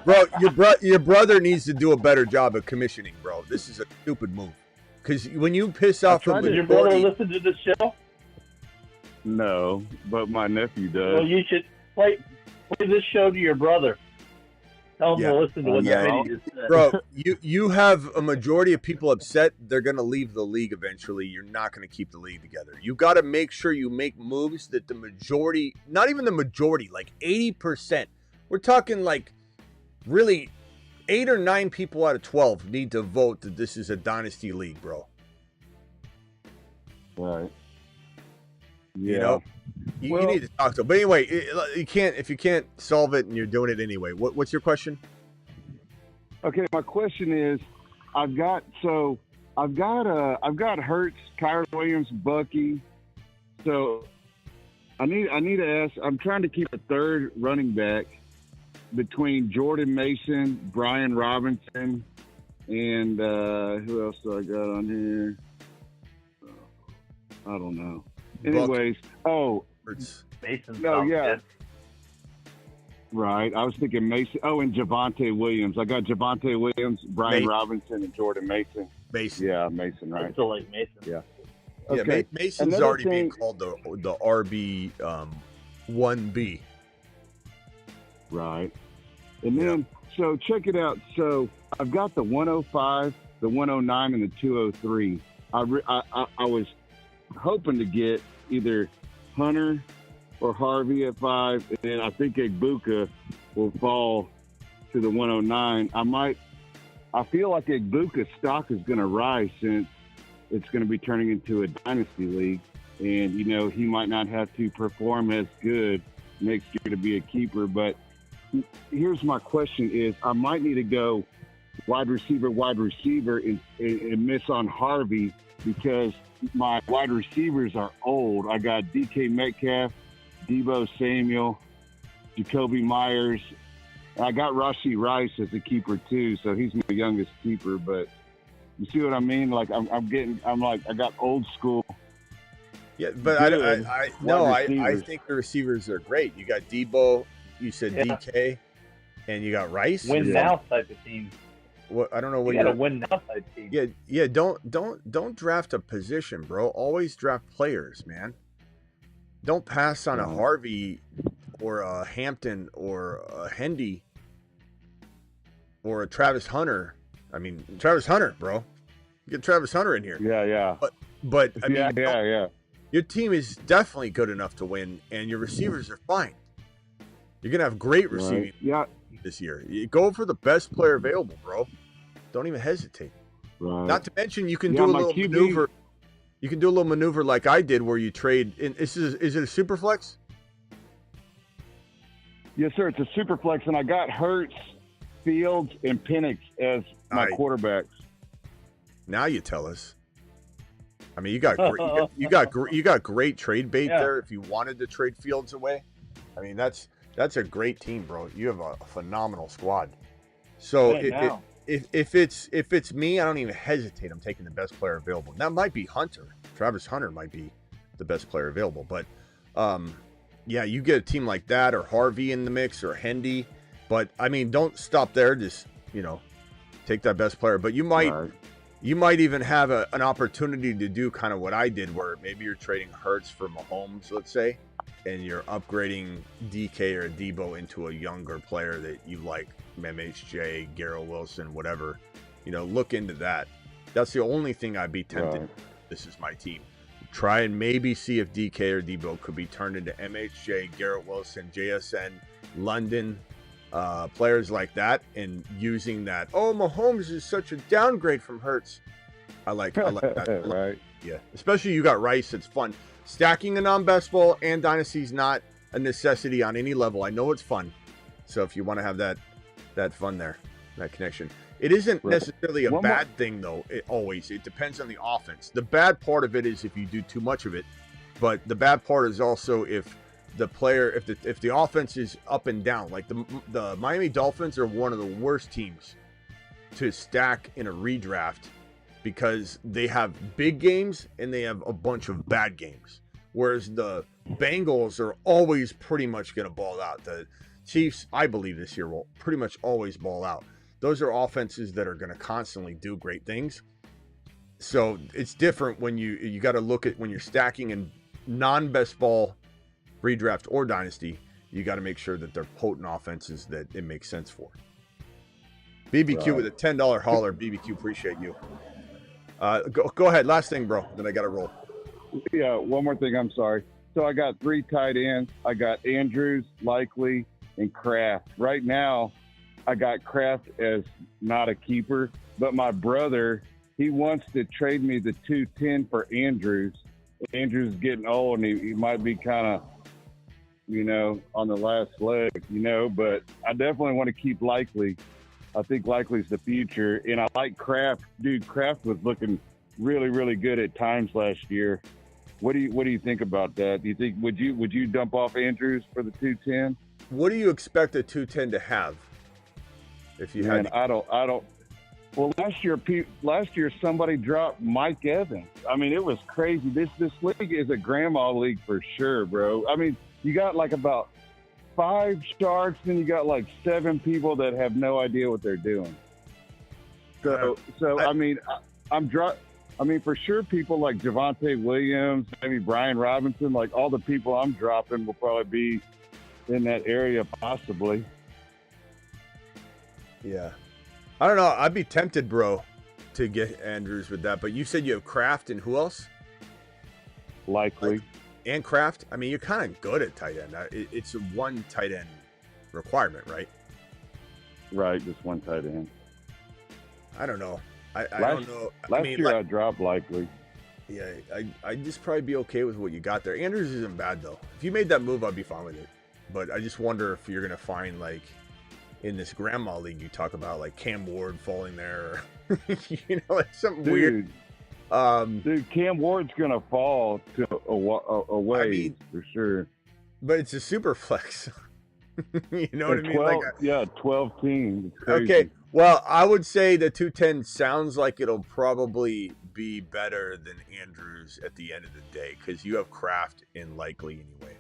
Bro, your brother needs to do a better job of commissioning, bro. This is a stupid move. Because when you piss off the Did your brother listen to the show? No, but my nephew does. Well, you should play this show to your brother. Tell him to listen to what Smitty just said. Bro, you have a majority of people upset. They're going to leave the league eventually. You're not going to keep the league together. You got to make sure you make moves that the majority, not even the majority, like 80%. We're talking like really 8 or 9 people out of 12 need to vote that this is a dynasty league, bro. Right. Yeah. You know, you need to talk to them. But anyway, if you can't solve it and you're doing it anyway, what's your question? Okay, my question is, I've got Hurts, Kyron Williams, Bucky. So I need to ask. I'm trying to keep a third running back between Jordan Mason, Brian Robinson, and who else do I got on here? I don't know. Anyways, Mason. No, yeah. Good. Right. I was thinking Mason. Oh, and Javonte Williams. I got Javonte Williams, Brian Robinson, and Jordan Mason. Mason. Yeah, Mason, right. I still like Mason. Yeah. Okay. Yeah, Mason's already being called the RB 1B. Right. And then, so check it out. So I've got the 105, the 109, and the 203. I was hoping to get either Hunter or Harvey at 5, and then I think Egbuka will fall to the 109. I feel like Egbuka's stock is going to rise since it's going to be turning into a dynasty league, and he might not have to perform as good next year to be a keeper. But here's my question: is I might need to go wide receiver, and miss on Harvey because my wide receivers are old. I got DK Metcalf, Debo Samuel, Jacoby Myers. I got Rashee Rice as a keeper too, so he's my youngest keeper. But you see what I mean? Like I got old school. Yeah, but I think the receivers are great. You got Debo, you said DK, and you got Rice. Win now type of team. What I don't know what you got a win now type team. Yeah. Don't draft a position, bro. Always draft players, man. Don't pass on a Harvey or a Hampton or a Hendy or a Travis Hunter. I mean, Travis Hunter, bro. Get Travis Hunter in here. Yeah. But I mean, yeah. Your team is definitely good enough to win, and your receivers are fine. You're gonna have great receiving this year. You go for the best player available, bro. Don't even hesitate. Right. Not to mention, you can do a little maneuver. You can do a little maneuver like I did, where you trade. Is it a super flex? Yes, sir. It's a super flex, and I got Hurts, Fields, and Penix as my quarterbacks. Now you tell us. I mean, you got great trade bait there. If you wanted to trade Fields away, I mean that's a great team, bro. You have a phenomenal squad. So if it's me, I don't even hesitate. I'm taking the best player available. That might be Hunter. Travis Hunter might be the best player available. But you get a team like that or Harvey in the mix or Hendy. But I mean, don't stop there. Just take that best player. But you might You might even have an opportunity to do kind of what I did, where maybe you're trading Hurts for Mahomes, let's say, and you're upgrading DK or Debo into a younger player that you like, MHJ, Garrett Wilson, whatever. Look into that. That's the only thing I'd be tempted. Right. This is my team. Try and maybe see if DK or Debo could be turned into MHJ, Garrett Wilson, JSN, London, players like that, and using that. Oh, Mahomes is such a downgrade from Hurts. I like that. Right. Yeah, especially you got Rice. It's fun. Stacking a non-best ball and Dynasty is not a necessity on any level. I know it's fun. So if you want to have that fun there, that connection. It isn't necessarily a bad thing, though. It depends on the offense. The bad part of it is if you do too much of it, but the bad part is also if the offense is up and down. Like the Miami Dolphins are one of the worst teams to stack in a redraft because they have big games and they have a bunch of bad games. Whereas the Bengals are always pretty much going to ball out. The Chiefs, I believe this year, will pretty much always ball out. Those are offenses that are going to constantly do great things. So it's different when you got to look at when you're stacking in non-best ball redraft or dynasty. You got to make sure that they're potent offenses that it makes sense for. BBQ with a $10 hauler. BBQ, appreciate you. Go ahead. Last thing, bro. Then I got to roll. Yeah, one more thing. I'm sorry. So I got 3 tight ends. I got Andrews, Likely, and Kraft. Right now, I got Kraft as not a keeper, but my brother, he wants to trade me the 210 for Andrews. Andrews is getting old, and he might be kind of, on the last leg, but I definitely want to keep Likely. I think Likely's the future, and I like Kraft. Dude, Kraft was looking really, really good at times last year. What do you think about that? Do you think would you dump off Andrews for the 210? What do you expect a 210 to have? If you had, I don't. Well, last year somebody dropped Mike Evans. I mean, it was crazy. This league is a grandma league for sure, bro. I mean, you got like about 5 sharks, and you got like 7 people that have no idea what they're doing. So I mean, I mean, for sure, people like Javonte Williams, maybe Brian Robinson, like all the people I'm dropping will probably be in that area possibly. Yeah. I don't know. I'd be tempted, bro, to get Andrews with that. But you said you have Kraft and who else? Likely. And Kraft? I mean, you're kind of good at tight end. It's a one tight end requirement, right? Right, just one tight end. I don't know. I don't know. Last year I dropped Likely. Yeah, I'd just probably be okay with what you got there. Andrews isn't bad, though. If you made that move, I'd be fine with it. But I just wonder if you're going to find, like, in this grandma league you talk about, like Cam Ward falling there, or, like something weird. Dude, Cam Ward's going to fall to a way, for sure. But it's a super flex. You know what I mean? 12, 12 teams. Okay, well, I would say the 210 sounds like it'll probably be better than Andrews at the end of the day, because you have Kraft in Likely anyway.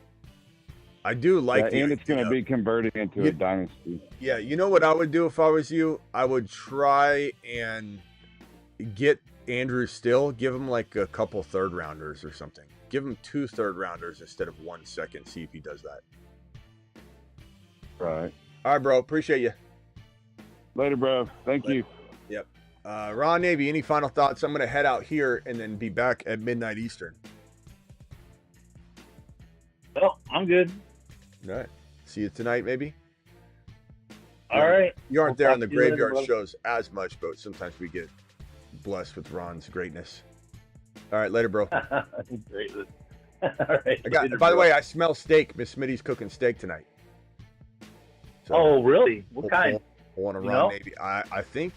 I do like and it's going to be converted into a dynasty. Yeah, you know what I would do if I was you? I would try and get Andrews still. Give him like a couple third rounders or something. Give him 2 third rounders instead of 1 second. See if he does that. Right. All right, bro. Appreciate you. Later, bro. Thank you. Yep. Ron Navy, any final thoughts? I'm going to head out here and then be back at midnight Eastern. Well, I'm good. All right. See you tonight, maybe? All right. You aren't there on the graveyard shows as much, but sometimes we get blessed with Ron's greatness. All right. Later, bro. Greatness. All right. By the way, I smell steak. Miss Smitty's cooking steak tonight. So, oh, really? What kind? I want to Ron Navy. I think,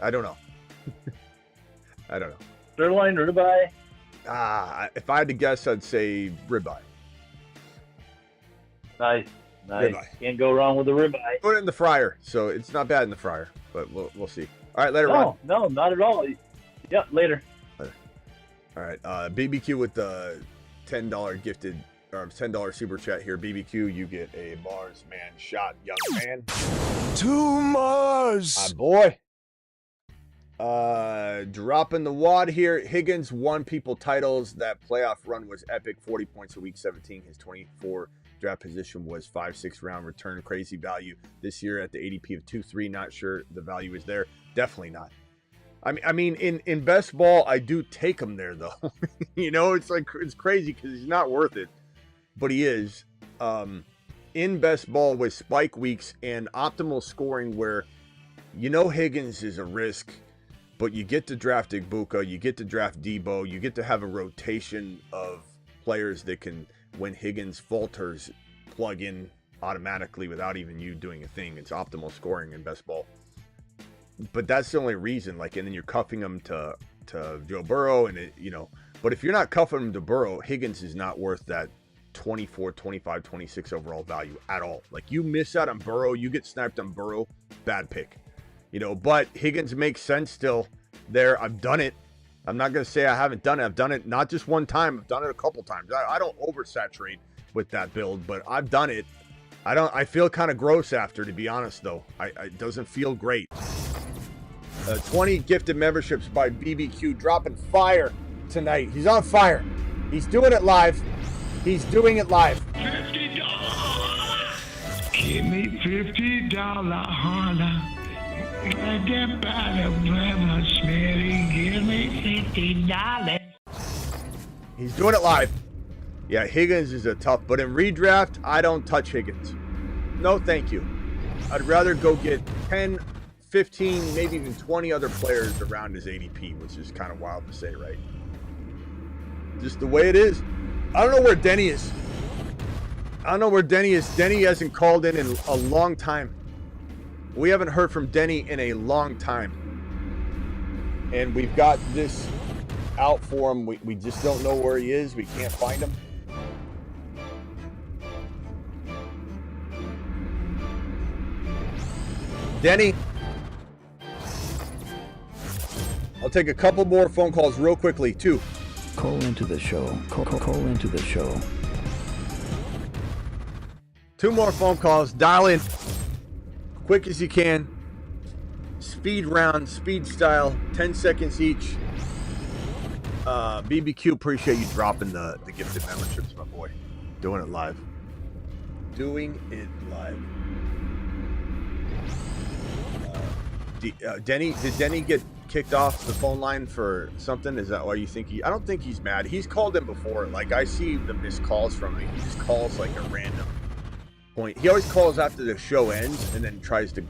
I don't know. I don't know. Sirloin, ribeye? If I had to guess, I'd say ribeye. Nice. Ribeye. Can't go wrong with a ribeye. Put it in the fryer, so it's not bad in the fryer, but we'll see. All right, later, Ron. No, not at all. Yep, later. All right, BBQ with the $10 gifted, or $10 super chat here. BBQ, you get a Mars Man shot, young man. To Mars. Boy. Dropping the wad here. Higgins won people titles. That playoff run was epic. 40 points in week 17. His 24 draft position was 5-6 round return. Crazy value this year at the ADP of 2-3. Not sure the value is there. Definitely not. I mean, in best ball, I do take him there though. It's crazy because he's not worth it, but he is. In best ball with spike weeks and optimal scoring, where Higgins is a risk, but you get to draft Egbuka, you get to draft Debo, you get to have a rotation of players that can, when Higgins falters, plug in automatically without even you doing a thing. It's optimal scoring in best ball. But that's the only reason, and then you're cuffing him to Joe Burrow, but if you're not cuffing him to Burrow, Higgins is not worth that 24, 25, 26 overall value at all. You miss out on Burrow, you get sniped on Burrow, bad pick. But Higgins makes sense still there. I've done it. I'm not going to say I haven't done it. I've done it not just one time. I've done it a couple times. I don't oversaturate with that build, but I've done it. I feel kind of gross after, to be honest, though. It doesn't feel great. 20 gifted memberships by BBQ, dropping fire tonight. He's on fire. He's doing it live. He's doing it live. $50. Give me $50 holler. Get by the brother Smitty. Give me $50. He's doing it live. Yeah, Higgins is a tough, but in redraft, I don't touch Higgins. No, thank you. I'd rather go get 10, 15, maybe even 20 other players around his ADP, which is kind of wild to say, right? Just the way it is. I don't know where Denny is. Denny hasn't called in a long time. We haven't heard from Denny in a long time. And we've got this out for him. We just don't know where he is. We can't find him. Denny. I'll take a couple more phone calls real quickly. 2. Call into the show. Call into the show. 2 more phone calls. Dial in. Quick as you can. Speed round, speed style. 10 seconds each. BBQ, appreciate you dropping the gifted memberships, my boy. Doing it live. Denny, did Denny get kicked off the phone line for something? Is that why you think I don't think he's mad. He's called in before. I see the missed calls from him. He just calls a random point. He always calls after the show ends and then tries to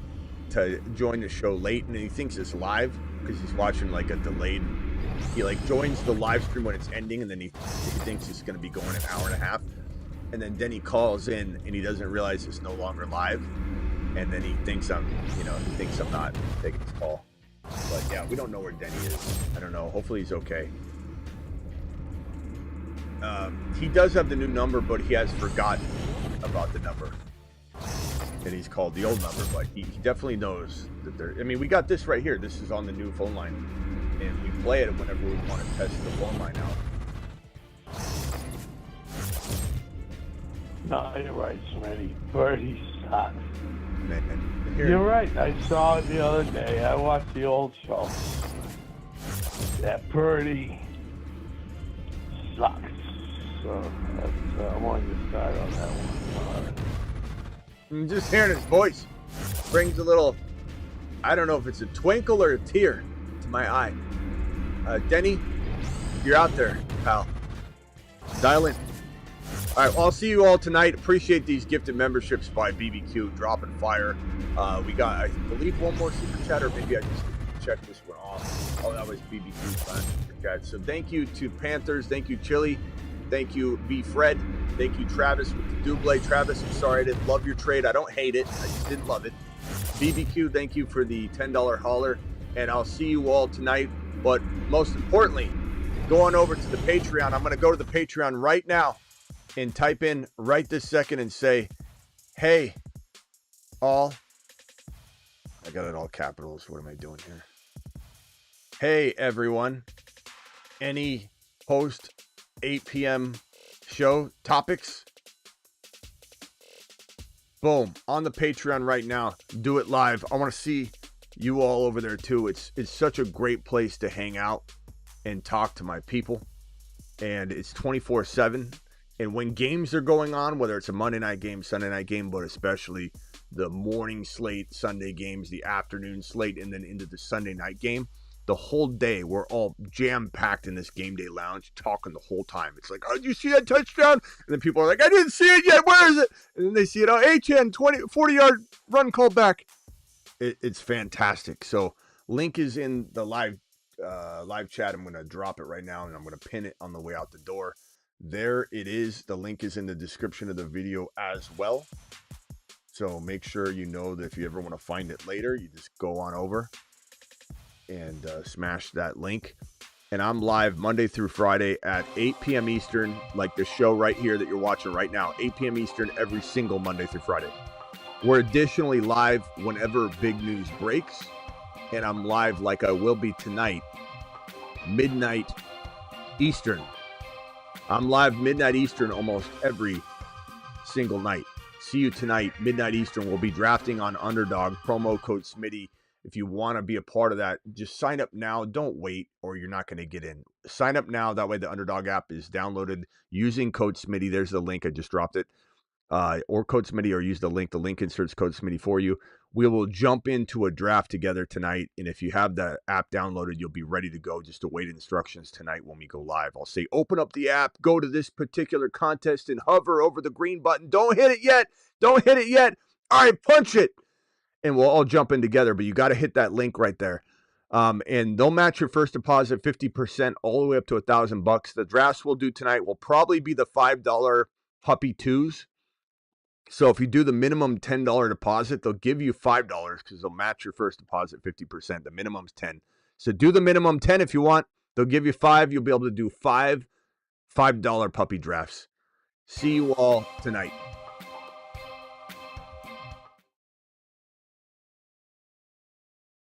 join the show late, and he thinks it's live because he's watching a delayed. He joins the live stream when it's ending, and then he thinks it's going to be going an hour and a half, and then he calls in and he doesn't realize it's no longer live, and then he thinks I'm not taking his call. But yeah, we don't know where Denny is. I don't know. Hopefully he's okay. He does have the new number, but he has forgotten about the number. And he's called the old number, but he definitely knows that there. I mean, we got this right here. This is on the new phone line. And we play it whenever we want to test the phone line out. No, you're right, Smitty. Birdie sucks. Man, you're right. I saw it the other day. I watched the old show. That Purdy sucks. So that's, I wanted to start on that one. I'm just hearing his voice brings a little, I don't know if it's a twinkle or a tear to my eye. Denny, you're out there, pal. Dial in. All right, well, I'll see you all tonight. Appreciate these gifted memberships by BBQ, dropping fire. We got, I believe, one more super chat, or maybe I just checked this one off. Oh, that was BBQ's last super chat. So thank you to Panthers. Thank you, Chili. Thank you, B. Fred. Thank you, Travis, with the double. Travis, I'm sorry I didn't love your trade. I don't hate it. I just didn't love it. BBQ, thank you for the $10 hauler. And I'll see you all tonight. But most importantly, go on over to the Patreon. I'm going to go to the Patreon right now and type in right this second and say, hey, all. I got it all capitals. What am I doing here? Hey, everyone. Any post 8 p.m. show topics? Boom. On the Patreon right now. Do it live. I want to see you all over there too. It's such a great place to hang out and talk to my people. And it's 24/7. And when games are going on, whether it's a Monday night game, Sunday night game, but especially the morning slate, Sunday games, the afternoon slate, and then into the Sunday night game, the whole day we're all jam-packed in this game day lounge talking the whole time. It's like, oh, did you see that touchdown? And then people are like, I didn't see it yet. Where is it? And then they see it. Oh, H-N, 40-yard run call back. It's fantastic. So link is in the live chat. I'm going to drop it right now, and I'm going to pin it on the way out the door. There it is. The link is in the description of the video as well. So make sure you know that if you ever want to find it later, you just go on over and smash that link. And I'm live Monday through Friday at 8 p.m. Eastern, like the show right here that you're watching right now, 8 p.m. Eastern every single Monday through Friday. We're additionally live whenever big news breaks, and I'm live like I will be tonight, midnight Eastern. I'm live midnight Eastern almost every single night. See you tonight, midnight Eastern. We'll be drafting on Underdog, promo code Smitty. If you want to be a part of that, just sign up now. Don't wait or you're not going to get in. Sign up now. That way the Underdog app is downloaded using code Smitty. There's the link. I just dropped it. Or code Smitty, or use the link. The link inserts code Smitty for you. We will jump into a draft together tonight. And if you have the app downloaded, you'll be ready to go. Just await instructions tonight when we go live. I'll say, open up the app, go to this particular contest and hover over the green button. Don't hit it yet. Don't hit it yet. All right, punch it. And we'll all jump in together, but you got to hit that link right there. And they'll match your first deposit 50% all the way up to $1,000. The drafts we'll do tonight will probably be the $5 puppy twos. So if you do the minimum $10 deposit, they'll give you $5 because they'll match your first deposit 50%. The minimum's 10. So do the minimum 10 if you want. They'll give you 5. You'll be able to do $5 puppy drafts. See you all tonight.